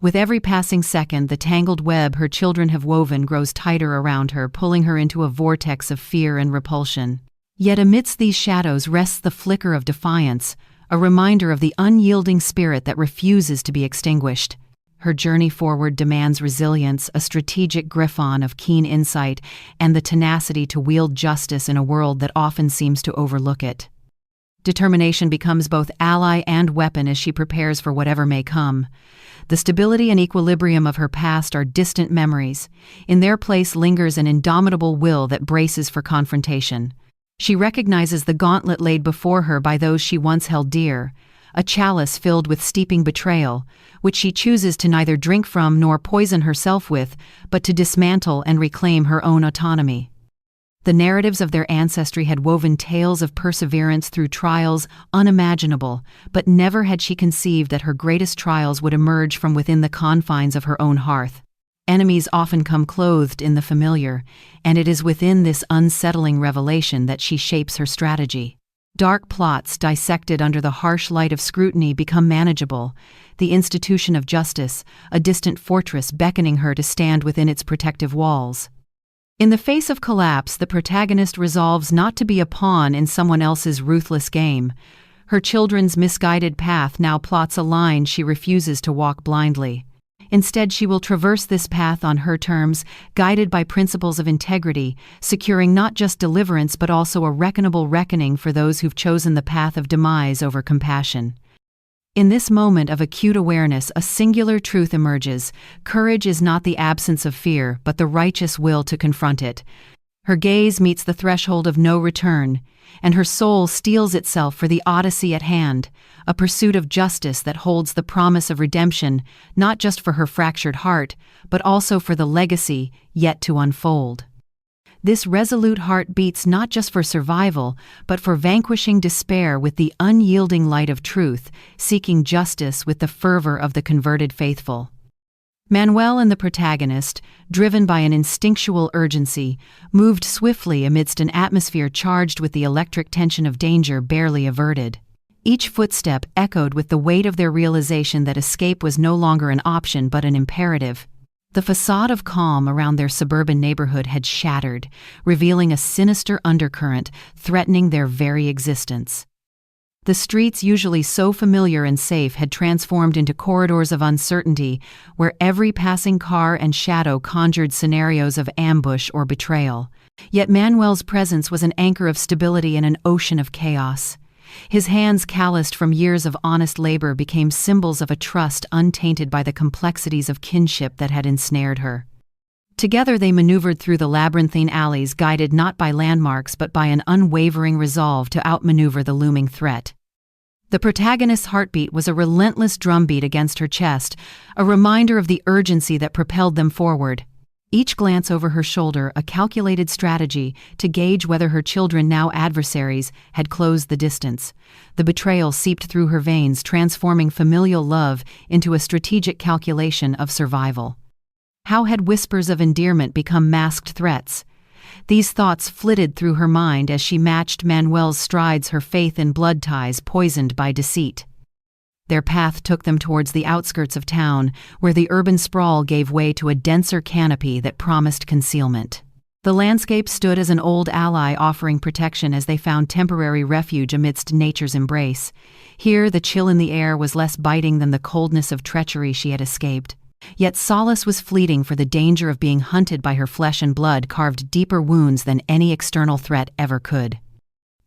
With every passing second, the tangled web her children have woven grows tighter around her, pulling her into a vortex of fear and repulsion. Yet amidst these shadows rests the flicker of defiance, a reminder of the unyielding spirit that refuses to be extinguished. Her journey forward demands resilience, a strategic griffon of keen insight, and the tenacity to wield justice in a world that often seems to overlook it. Determination becomes both ally and weapon as she prepares for whatever may come. The stability and equilibrium of her past are distant memories. In their place lingers an indomitable will that braces for confrontation. She recognizes the gauntlet laid before her by those she once held dear, a chalice filled with steeping betrayal, which she chooses to neither drink from nor poison herself with, but to dismantle and reclaim her own autonomy. The narratives of their ancestry had woven tales of perseverance through trials unimaginable, but never had she conceived that her greatest trials would emerge from within the confines of her own hearth. Enemies often come clothed in the familiar, and it is within this unsettling revelation that she shapes her strategy. Dark plots dissected under the harsh light of scrutiny become manageable, the institution of justice, a distant fortress beckoning her to stand within its protective walls. In the face of collapse, the protagonist resolves not to be a pawn in someone else's ruthless game. Her children's misguided path now plots a line she refuses to walk blindly. Instead, she will traverse this path on her terms, guided by principles of integrity, securing not just deliverance but also a reckonable reckoning for those who've chosen the path of demise over compassion. In this moment of acute awareness, a singular truth emerges. Courage is not the absence of fear, but the righteous will to confront it. Her gaze meets the threshold of no return, and her soul steels itself for the odyssey at hand, a pursuit of justice that holds the promise of redemption, not just for her fractured heart, but also for the legacy yet to unfold. This resolute heart beats not just for survival, but for vanquishing despair with the unyielding light of truth, seeking justice with the fervor of the converted faithful. Manuel and the protagonist, driven by an instinctual urgency, moved swiftly amidst an atmosphere charged with the electric tension of danger barely averted. Each footstep echoed with the weight of their realization that escape was no longer an option but an imperative. The facade of calm around their suburban neighborhood had shattered, revealing a sinister undercurrent threatening their very existence. The streets, usually so familiar and safe, had transformed into corridors of uncertainty, where every passing car and shadow conjured scenarios of ambush or betrayal. Yet Manuel's presence was an anchor of stability in an ocean of chaos. His hands, calloused from years of honest labor, became symbols of a trust untainted by the complexities of kinship that had ensnared her. Together they maneuvered through the labyrinthine alleys, guided not by landmarks but by an unwavering resolve to outmaneuver the looming threat. The protagonist's heartbeat was a relentless drumbeat against her chest, a reminder of the urgency that propelled them forward. Each glance over her shoulder, a calculated strategy to gauge whether her children, now adversaries, had closed the distance. The betrayal seeped through her veins, transforming familial love into a strategic calculation of survival. How had whispers of endearment become masked threats? These thoughts flitted through her mind as she matched Manuel's strides, her faith in blood ties poisoned by deceit. Their path took them towards the outskirts of town, where the urban sprawl gave way to a denser canopy that promised concealment. The landscape stood as an old ally, offering protection as they found temporary refuge amidst nature's embrace. Here, the chill in the air was less biting than the coldness of treachery she had escaped. Yet solace was fleeting, for the danger of being hunted by her flesh and blood carved deeper wounds than any external threat ever could.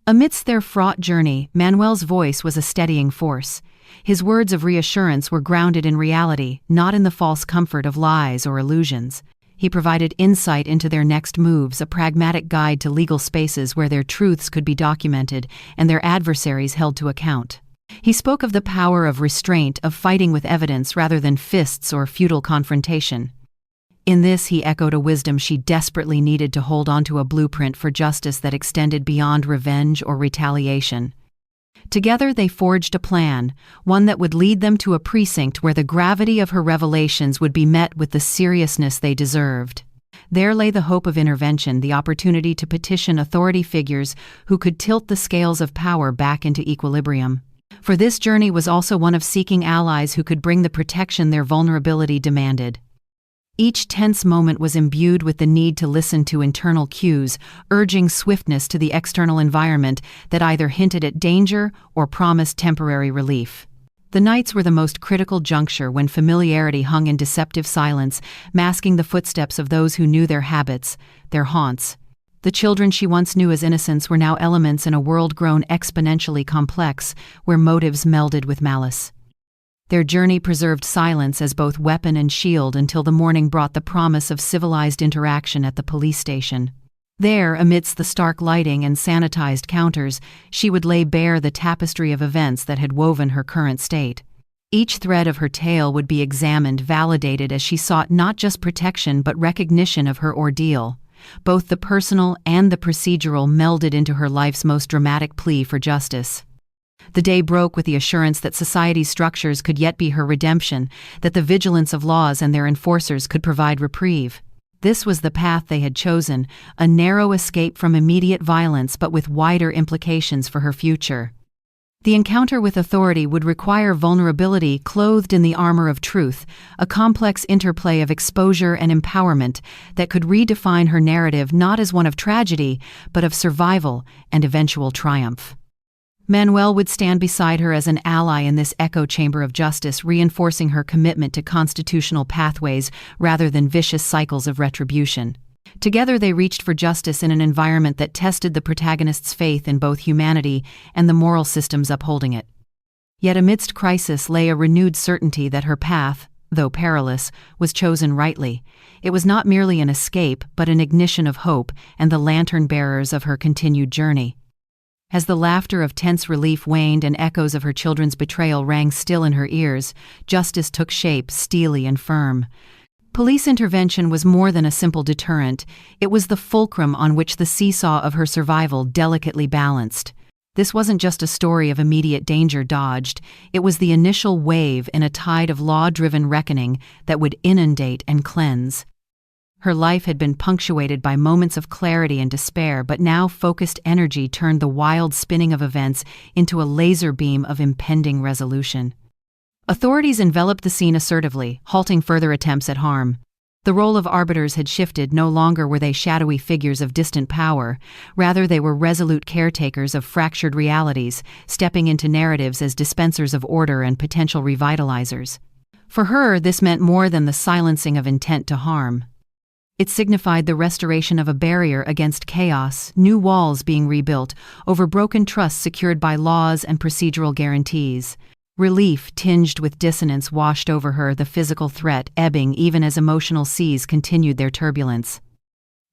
Amidst their fraught journey, Manuel's voice was a steadying force. His words of reassurance were grounded in reality, not in the false comfort of lies or illusions. He provided insight into their next moves, a pragmatic guide to legal spaces where their truths could be documented and their adversaries held to account. He spoke of the power of restraint, of fighting with evidence rather than fists or futile confrontation. In this, he echoed a wisdom she desperately needed to hold onto, a blueprint for justice that extended beyond revenge or retaliation. Together they forged a plan, one that would lead them to a precinct where the gravity of her revelations would be met with the seriousness they deserved. There lay the hope of intervention, the opportunity to petition authority figures who could tilt the scales of power back into equilibrium. For this journey was also one of seeking allies who could bring the protection their vulnerability demanded. Each tense moment was imbued with the need to listen to internal cues, urging swiftness to the external environment that either hinted at danger or promised temporary relief. The nights were the most critical juncture, when familiarity hung in deceptive silence, masking the footsteps of those who knew their habits, their haunts. The children she once knew as innocents were now elements in a world grown exponentially complex, where motives melded with malice. Their journey preserved silence as both weapon and shield until the morning brought the promise of civilized interaction at the police station. There, amidst the stark lighting and sanitized counters, she would lay bare the tapestry of events that had woven her current state. Each thread of her tale would be examined, validated, as she sought not just protection but recognition of her ordeal. Both the personal and the procedural melded into her life's most dramatic plea for justice. The day broke with the assurance that society's structures could yet be her redemption, that the vigilance of laws and their enforcers could provide reprieve. This was the path they had chosen, a narrow escape from immediate violence but with wider implications for her future. The encounter with authority would require vulnerability clothed in the armor of truth, a complex interplay of exposure and empowerment that could redefine her narrative not as one of tragedy, but of survival and eventual triumph. Manuel would stand beside her as an ally in this echo chamber of justice, reinforcing her commitment to constitutional pathways rather than vicious cycles of retribution. Together they reached for justice in an environment that tested the protagonist's faith in both humanity and the moral systems upholding it. Yet amidst crisis lay a renewed certainty that her path, though perilous, was chosen rightly. It was not merely an escape, but an ignition of hope and the lantern-bearers of her continued journey. As the laughter of tense relief waned and echoes of her children's betrayal rang still in her ears, justice took shape, steely and firm. Police intervention was more than a simple deterrent. It was the fulcrum on which the seesaw of her survival delicately balanced. This wasn't just a story of immediate danger dodged. It was the initial wave in a tide of law-driven reckoning that would inundate and cleanse. Her life had been punctuated by moments of clarity and despair, but now focused energy turned the wild spinning of events into a laser beam of impending resolution. Authorities enveloped the scene assertively, halting further attempts at harm. The role of arbiters had shifted. No longer were they shadowy figures of distant power. Rather, they were resolute caretakers of fractured realities, stepping into narratives as dispensers of order and potential revitalizers. For her, this meant more than the silencing of intent to harm. It signified the restoration of a barrier against chaos, new walls being rebuilt over broken trusts secured by laws and procedural guarantees. Relief tinged with dissonance washed over her, the physical threat ebbing even as emotional seas continued their turbulence.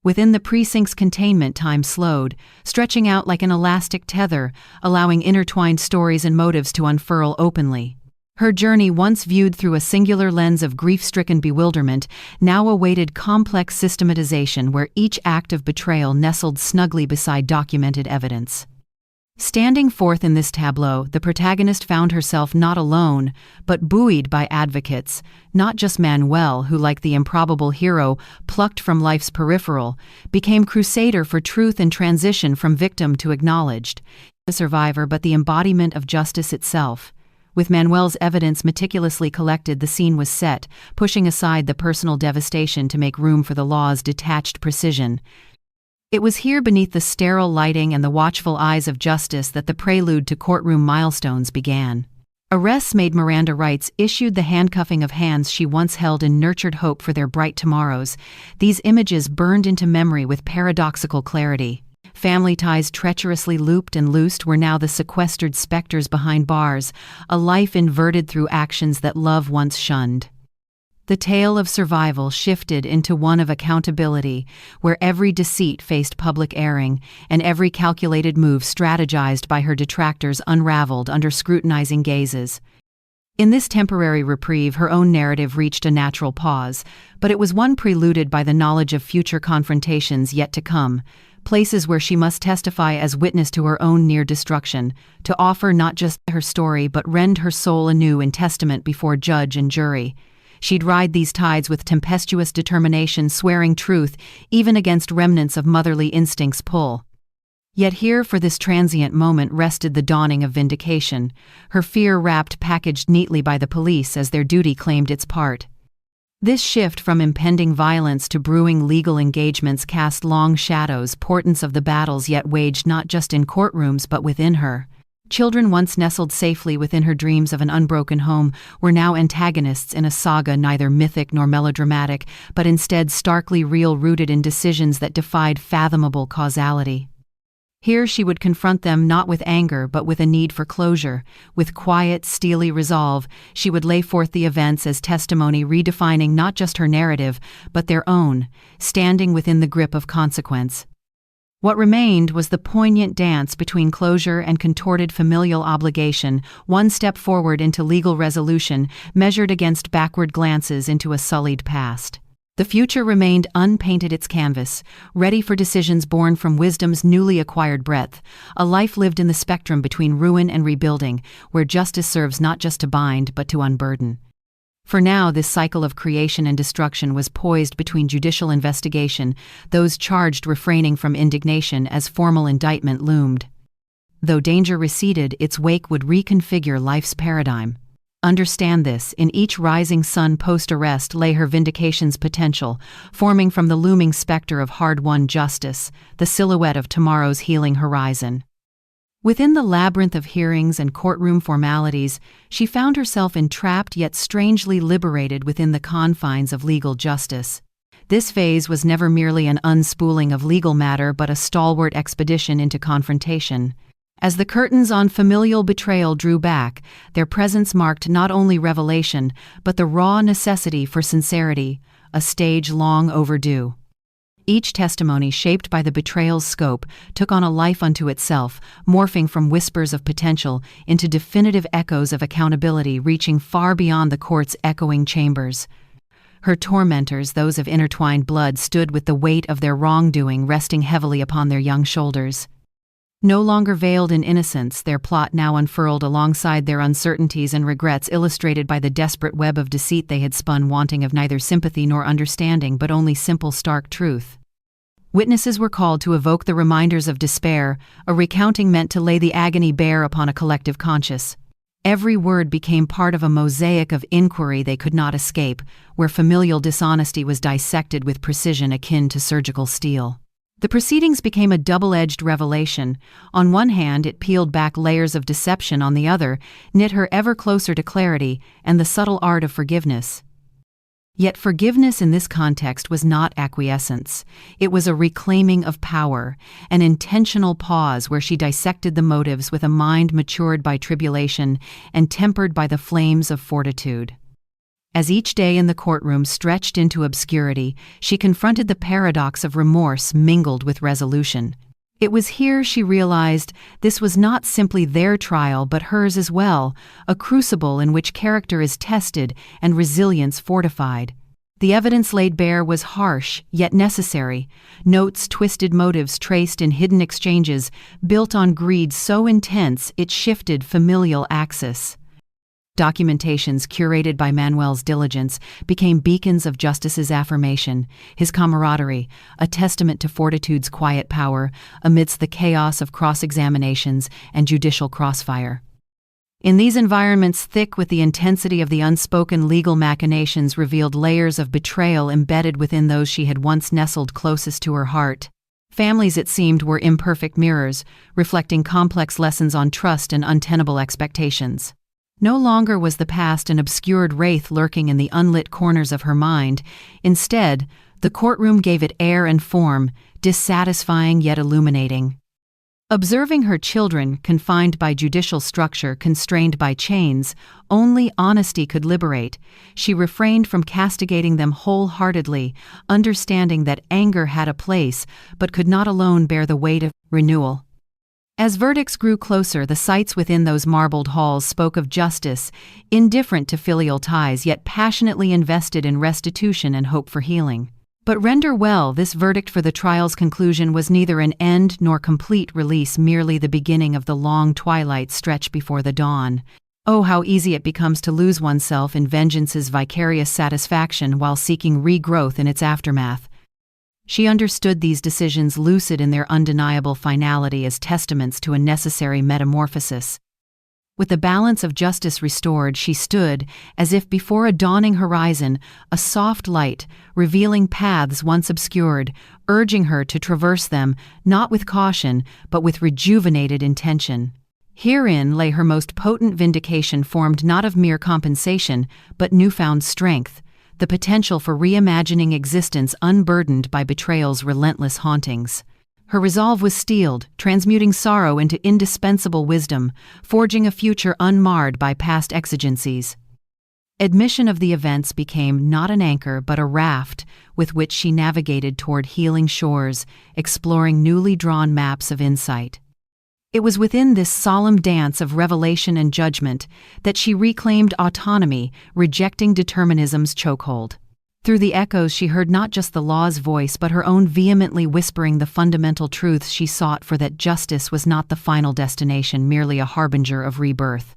Within the precinct's containment, time slowed, stretching out like an elastic tether, allowing intertwined stories and motives to unfurl openly. Her journey, once viewed through a singular lens of grief-stricken bewilderment, now awaited complex systematization where each act of betrayal nestled snugly beside documented evidence. Standing forth in this tableau, the protagonist found herself not alone, but buoyed by advocates, not just Manuel, who, like the improbable hero plucked from life's peripheral, became crusader for truth and transition from victim to acknowledged, a survivor but the embodiment of justice itself. With Manuel's evidence meticulously collected, the scene was set, pushing aside the personal devastation to make room for the law's detached precision. It was here, beneath the sterile lighting and the watchful eyes of justice, that the prelude to courtroom milestones began. Arrests made Miranda rights, issued the handcuffing of hands she once held in nurtured hope for their bright tomorrows. These images burned into memory with paradoxical clarity. Family ties treacherously looped and loosed were now the sequestered specters behind bars, a life inverted through actions that love once shunned. The tale of survival shifted into one of accountability, where every deceit faced public airing, and every calculated move strategized by her detractors unraveled under scrutinizing gazes. In this temporary reprieve, her own narrative reached a natural pause, but it was one preluded by the knowledge of future confrontations yet to come, places where she must testify as witness to her own near destruction, to offer not just her story but rend her soul anew in testament before judge and jury. She'd ride these tides with tempestuous determination, swearing truth even against remnants of motherly instincts' pull. Yet here, for this transient moment, rested the dawning of vindication, her fear wrapped, packaged neatly by the police as their duty claimed its part. This shift from impending violence to brewing legal engagements cast long shadows, portents of the battles yet waged not just in courtrooms but within her. Children once nestled safely within her dreams of an unbroken home were now antagonists in a saga neither mythic nor melodramatic, but instead starkly real, rooted in decisions that defied fathomable causality. Here she would confront them not with anger but with a need for closure. With quiet, steely resolve, she would lay forth the events as testimony, redefining not just her narrative but their own, standing within the grip of consequence. What remained was the poignant dance between closure and contorted familial obligation, one step forward into legal resolution, measured against backward glances into a sullied past. The future remained unpainted its canvas, ready for decisions born from wisdom's newly acquired breadth, a life lived in the spectrum between ruin and rebuilding, where justice serves not just to bind but to unburden. For now, this cycle of creation and destruction was poised between judicial investigation, those charged refraining from indignation as formal indictment loomed. Though danger receded, its wake would reconfigure life's paradigm. Understand this, in each rising sun post-arrest lay her vindication's potential, forming from the looming specter of hard-won justice, the silhouette of tomorrow's healing horizon. Within the labyrinth of hearings and courtroom formalities, she found herself entrapped yet strangely liberated within the confines of legal justice. This phase was never merely an unspooling of legal matter but a stalwart expedition into confrontation. As the curtains on familial betrayal drew back, their presence marked not only revelation, but the raw necessity for sincerity, a stage long overdue. Each testimony, shaped by the betrayal's scope, took on a life unto itself, morphing from whispers of potential into definitive echoes of accountability reaching far beyond the court's echoing chambers. Her tormentors, those of intertwined blood, stood with the weight of their wrongdoing resting heavily upon their young shoulders. No longer veiled in innocence, their plot now unfurled alongside their uncertainties and regrets, illustrated by the desperate web of deceit they had spun, wanting of neither sympathy nor understanding but only simple, stark truth. Witnesses were called to evoke the reminders of despair, a recounting meant to lay the agony bare upon a collective conscience. Every word became part of a mosaic of inquiry they could not escape, where familial dishonesty was dissected with precision akin to surgical steel. The proceedings became a double-edged revelation. On one hand, it peeled back layers of deception; on the other, knit her ever closer to clarity and the subtle art of forgiveness. Yet forgiveness in this context was not acquiescence. It was a reclaiming of power, an intentional pause where she dissected the motives with a mind matured by tribulation and tempered by the flames of fortitude. As each day in the courtroom stretched into obscurity, she confronted the paradox of remorse mingled with resolution. It was here she realized this was not simply their trial but hers as well, a crucible in which character is tested and resilience fortified. The evidence laid bare was harsh, yet necessary. Notes, twisted motives traced in hidden exchanges, built on greed so intense it shifted familial axis. Documentations curated by Manuel's diligence became beacons of justice's affirmation, his camaraderie, a testament to fortitude's quiet power amidst the chaos of cross-examinations and judicial crossfire. In these environments, thick with the intensity of the unspoken legal machinations, revealed layers of betrayal embedded within those she had once nestled closest to her heart. Families, it seemed, were imperfect mirrors, reflecting complex lessons on trust and untenable expectations. No longer was the past an obscured wraith lurking in the unlit corners of her mind. Instead, the courtroom gave it air and form, dissatisfying yet illuminating. Observing her children, confined by judicial structure, constrained by chains, only honesty could liberate, she refrained from castigating them wholeheartedly, understanding that anger had a place but could not alone bear the weight of renewal. As verdicts grew closer, the sights within those marbled halls spoke of justice, indifferent to filial ties yet passionately invested in restitution and hope for healing. But render well, this verdict for the trial's conclusion was neither an end nor complete release, merely the beginning of the long twilight stretch before the dawn. Oh, how easy it becomes to lose oneself in vengeance's vicarious satisfaction while seeking regrowth in its aftermath. She understood these decisions, lucid in their undeniable finality, as testaments to a necessary metamorphosis. With the balance of justice restored, she stood, as if before a dawning horizon, a soft light, revealing paths once obscured, urging her to traverse them, not with caution, but with rejuvenated intention. Herein lay her most potent vindication, formed not of mere compensation, but newfound strength, the potential for reimagining existence unburdened by betrayal's relentless hauntings. Her resolve was steeled, transmuting sorrow into indispensable wisdom, forging a future unmarred by past exigencies. Admission of the events became not an anchor but a raft with which she navigated toward healing shores, exploring newly drawn maps of insight. It was within this solemn dance of revelation and judgment that she reclaimed autonomy, rejecting determinism's chokehold. Through the echoes she heard not just the law's voice but her own vehemently whispering the fundamental truths she sought, for that justice was not the final destination, merely a harbinger of rebirth.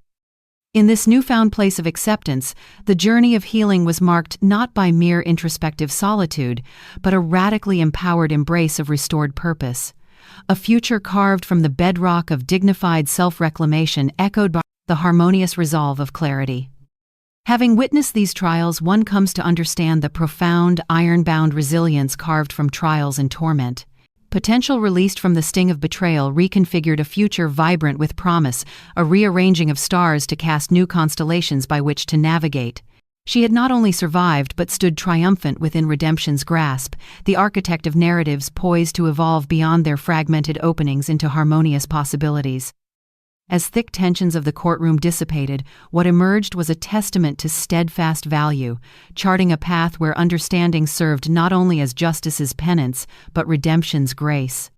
In this newfound place of acceptance, the journey of healing was marked not by mere introspective solitude, but a radically empowered embrace of restored purpose. A future carved from the bedrock of dignified self-reclamation, echoed by the harmonious resolve of clarity. Having witnessed these trials, one comes to understand the profound, iron-bound resilience carved from trials and torment. Potential released from the sting of betrayal reconfigured a future vibrant with promise, a rearranging of stars to cast new constellations by which to navigate. She had not only survived but stood triumphant within redemption's grasp, the architect of narratives poised to evolve beyond their fragmented openings into harmonious possibilities. As thick tensions of the courtroom dissipated, what emerged was a testament to steadfast value, charting a path where understanding served not only as justice's penance, but redemption's grace.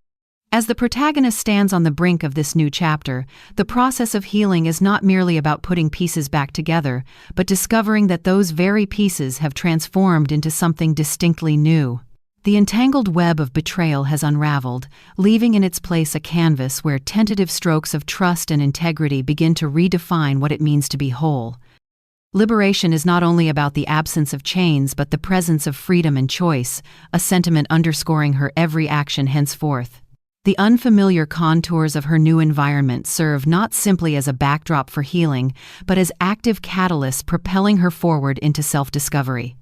As the protagonist stands on the brink of this new chapter, the process of healing is not merely about putting pieces back together, but discovering that those very pieces have transformed into something distinctly new. The entangled web of betrayal has unraveled, leaving in its place a canvas where tentative strokes of trust and integrity begin to redefine what it means to be whole. Liberation is not only about the absence of chains but the presence of freedom and choice, a sentiment underscoring her every action henceforth. The unfamiliar contours of her new environment serve not simply as a backdrop for healing, but as active catalysts propelling her forward into self-discovery.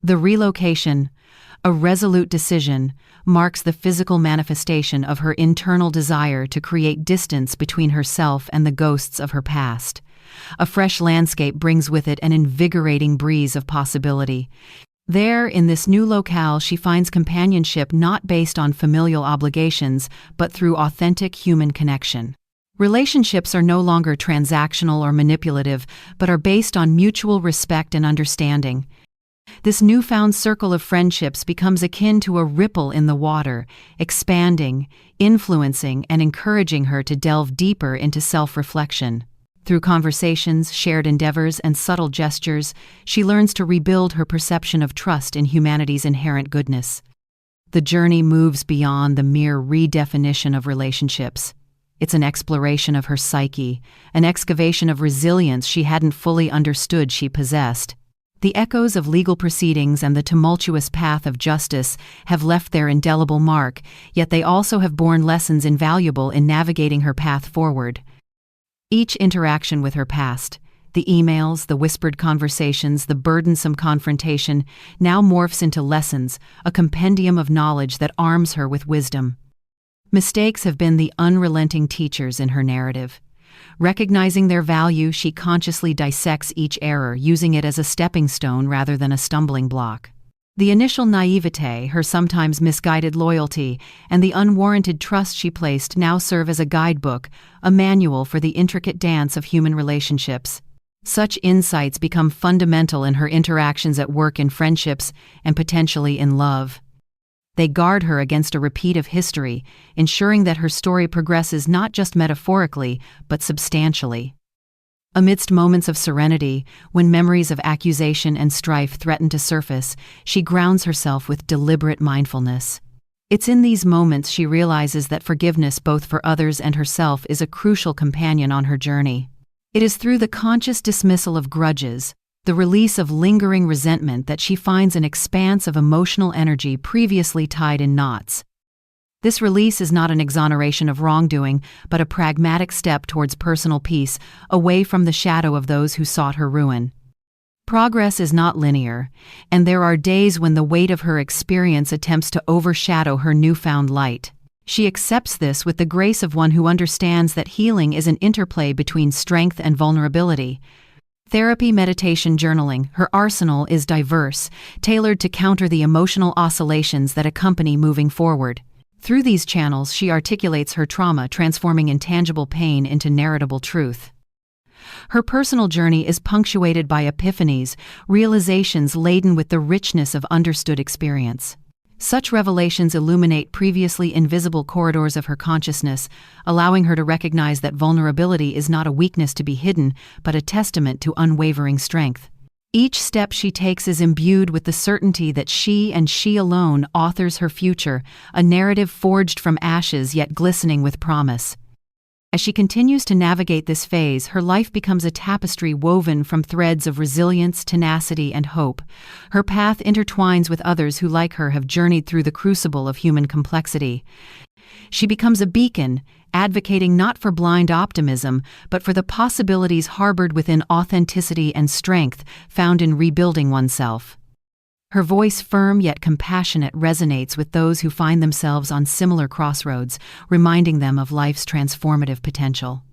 The relocation, a resolute decision, marks the physical manifestation of her internal desire to create distance between herself and the ghosts of her past. A fresh landscape brings with it an invigorating breeze of possibility. There, in this new locale, she finds companionship not based on familial obligations, but through authentic human connection. Relationships are no longer transactional or manipulative, but are based on mutual respect and understanding. This newfound circle of friendships becomes akin to a ripple in the water, expanding, influencing, and encouraging her to delve deeper into self-reflection. Through conversations, shared endeavors, and subtle gestures, she learns to rebuild her perception of trust in humanity's inherent goodness. The journey moves beyond the mere redefinition of relationships. It's an exploration of her psyche, an excavation of resilience she hadn't fully understood she possessed. The echoes of legal proceedings and the tumultuous path of justice have left their indelible mark, yet they also have borne lessons invaluable in navigating her path forward. Each interaction with her past, the emails, the whispered conversations, the burdensome confrontation, now morphs into lessons, a compendium of knowledge that arms her with wisdom. Mistakes have been the unrelenting teachers in her narrative. Recognizing their value, she consciously dissects each error, using it as a stepping stone rather than a stumbling block. The initial naivete, her sometimes misguided loyalty, and the unwarranted trust she placed now serve as a guidebook, a manual for the intricate dance of human relationships. Such insights become fundamental in her interactions at work, in friendships, and potentially in love. They guard her against a repeat of history, ensuring that her story progresses not just metaphorically, but substantially. Amidst moments of serenity, when memories of accusation and strife threaten to surface, she grounds herself with deliberate mindfulness. It's in these moments she realizes that forgiveness, both for others and herself, is a crucial companion on her journey. It is through the conscious dismissal of grudges, the release of lingering resentment, that she finds an expanse of emotional energy previously tied in knots. This release is not an exoneration of wrongdoing, but a pragmatic step towards personal peace, away from the shadow of those who sought her ruin. Progress is not linear, and there are days when the weight of her experience attempts to overshadow her newfound light. She accepts this with the grace of one who understands that healing is an interplay between strength and vulnerability. Therapy, meditation, journaling, her arsenal is diverse, tailored to counter the emotional oscillations that accompany moving forward. Through these channels, she articulates her trauma, transforming intangible pain into narratable truth. Her personal journey is punctuated by epiphanies, realizations laden with the richness of understood experience. Such revelations illuminate previously invisible corridors of her consciousness, allowing her to recognize that vulnerability is not a weakness to be hidden, but a testament to unwavering strength. Each step she takes is imbued with the certainty that she and she alone authors her future, a narrative forged from ashes yet glistening with promise. As she continues to navigate this phase, her life becomes a tapestry woven from threads of resilience, tenacity, and hope. Her path intertwines with others who, like her, have journeyed through the crucible of human complexity. She becomes a beacon, advocating not for blind optimism, but for the possibilities harbored within authenticity and strength found in rebuilding oneself. Her voice, firm yet compassionate, resonates with those who find themselves on similar crossroads, reminding them of life's transformative potential.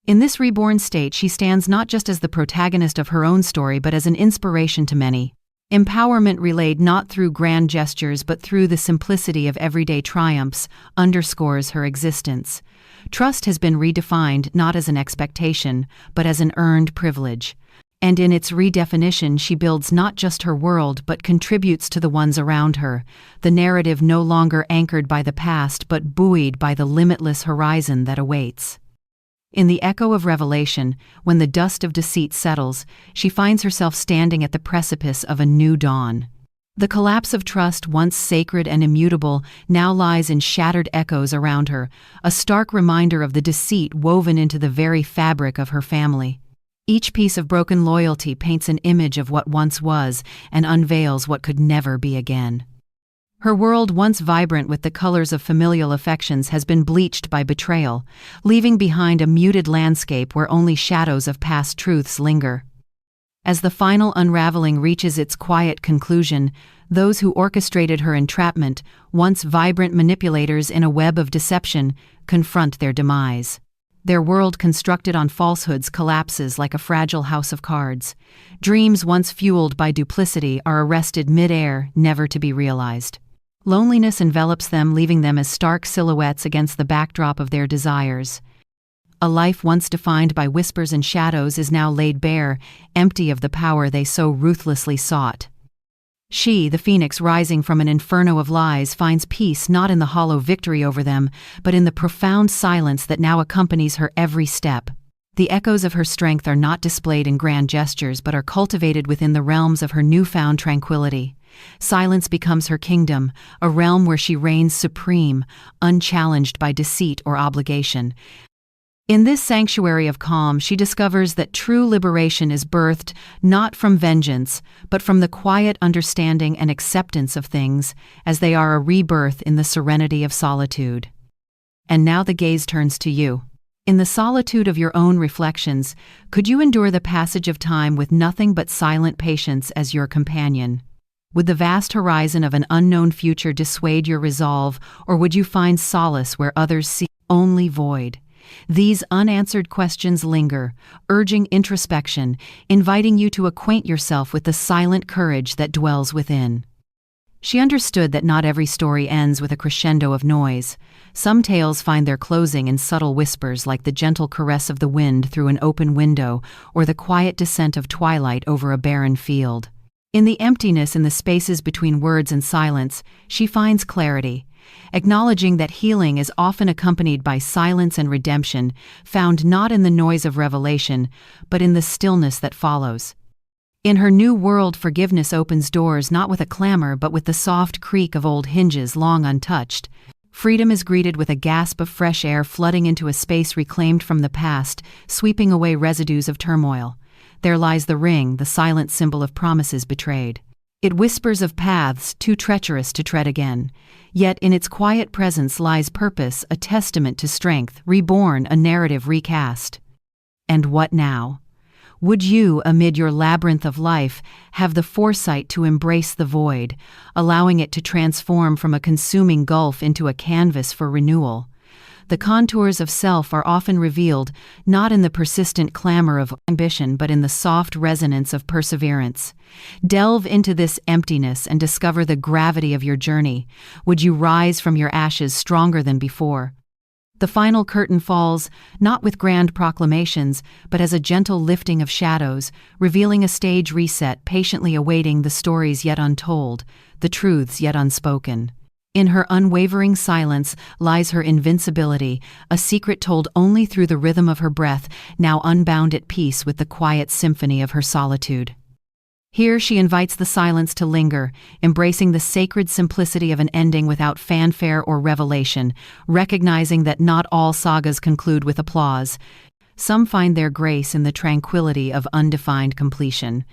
In this reborn state, she stands not just as the protagonist of her own story, but as an inspiration to many. Empowerment relayed not through grand gestures but through the simplicity of everyday triumphs underscores her existence. Trust has been redefined not as an expectation, but as an earned privilege. And in its redefinition, she builds not just her world but contributes to the ones around her, the narrative no longer anchored by the past but buoyed by the limitless horizon that awaits. In the echo of revelation, when the dust of deceit settles, she finds herself standing at the precipice of a new dawn. The collapse of trust, once sacred and immutable, now lies in shattered echoes around her, a stark reminder of the deceit woven into the very fabric of her family. Each piece of broken loyalty paints an image of what once was and unveils what could never be again. Her world, once vibrant with the colors of familial affections, has been bleached by betrayal, leaving behind a muted landscape where only shadows of past truths linger. As the final unraveling reaches its quiet conclusion, those who orchestrated her entrapment, once vibrant manipulators in a web of deception, confront their demise. Their world, constructed on falsehoods, collapses like a fragile house of cards. Dreams once fueled by duplicity are arrested mid-air, never to be realized. Loneliness envelops them, leaving them as stark silhouettes against the backdrop of their desires. A life once defined by whispers and shadows is now laid bare, empty of the power they so ruthlessly sought. She, the phoenix rising from an inferno of lies, finds peace not in the hollow victory over them, but in the profound silence that now accompanies her every step. The echoes of her strength are not displayed in grand gestures, but are cultivated within the realms of her newfound tranquility. Silence becomes her kingdom, a realm where she reigns supreme, unchallenged by deceit or obligation. In this sanctuary of calm, she discovers that true liberation is birthed not from vengeance, but from the quiet understanding and acceptance of things, as they are a rebirth in the serenity of solitude. And now the gaze turns to you. In the solitude of your own reflections, could you endure the passage of time with nothing but silent patience as your companion? Would the vast horizon of an unknown future dissuade your resolve, or would you find solace where others see only void? These unanswered questions linger, urging introspection, inviting you to acquaint yourself with the silent courage that dwells within. She understood that not every story ends with a crescendo of noise. Some tales find their closing in subtle whispers, like the gentle caress of the wind through an open window or the quiet descent of twilight over a barren field. In the emptiness in the spaces between words and silence, she finds clarity, acknowledging that healing is often accompanied by silence and redemption, found not in the noise of revelation, but in the stillness that follows. In her new world, forgiveness opens doors not with a clamor but with the soft creak of old hinges long untouched. Freedom is greeted with a gasp of fresh air flooding into a space reclaimed from the past, sweeping away residues of turmoil. There lies the ring, the silent symbol of promises betrayed. It whispers of paths too treacherous to tread again. Yet in its quiet presence lies purpose, a testament to strength, reborn, a narrative recast. And what now? Would you, amid your labyrinth of life, have the foresight to embrace the void, allowing it to transform from a consuming gulf into a canvas for renewal? The contours of self are often revealed, not in the persistent clamor of ambition but in the soft resonance of perseverance. Delve into this emptiness and discover the gravity of your journey. Would you rise from your ashes stronger than before? The final curtain falls, not with grand proclamations, but as a gentle lifting of shadows, revealing a stage reset, patiently awaiting the stories yet untold, the truths yet unspoken. In her unwavering silence lies her invincibility, a secret told only through the rhythm of her breath, now unbound at peace with the quiet symphony of her solitude. Here she invites the silence to linger, embracing the sacred simplicity of an ending without fanfare or revelation, recognizing that not all sagas conclude with applause. Some find their grace in the tranquility of undefined completion.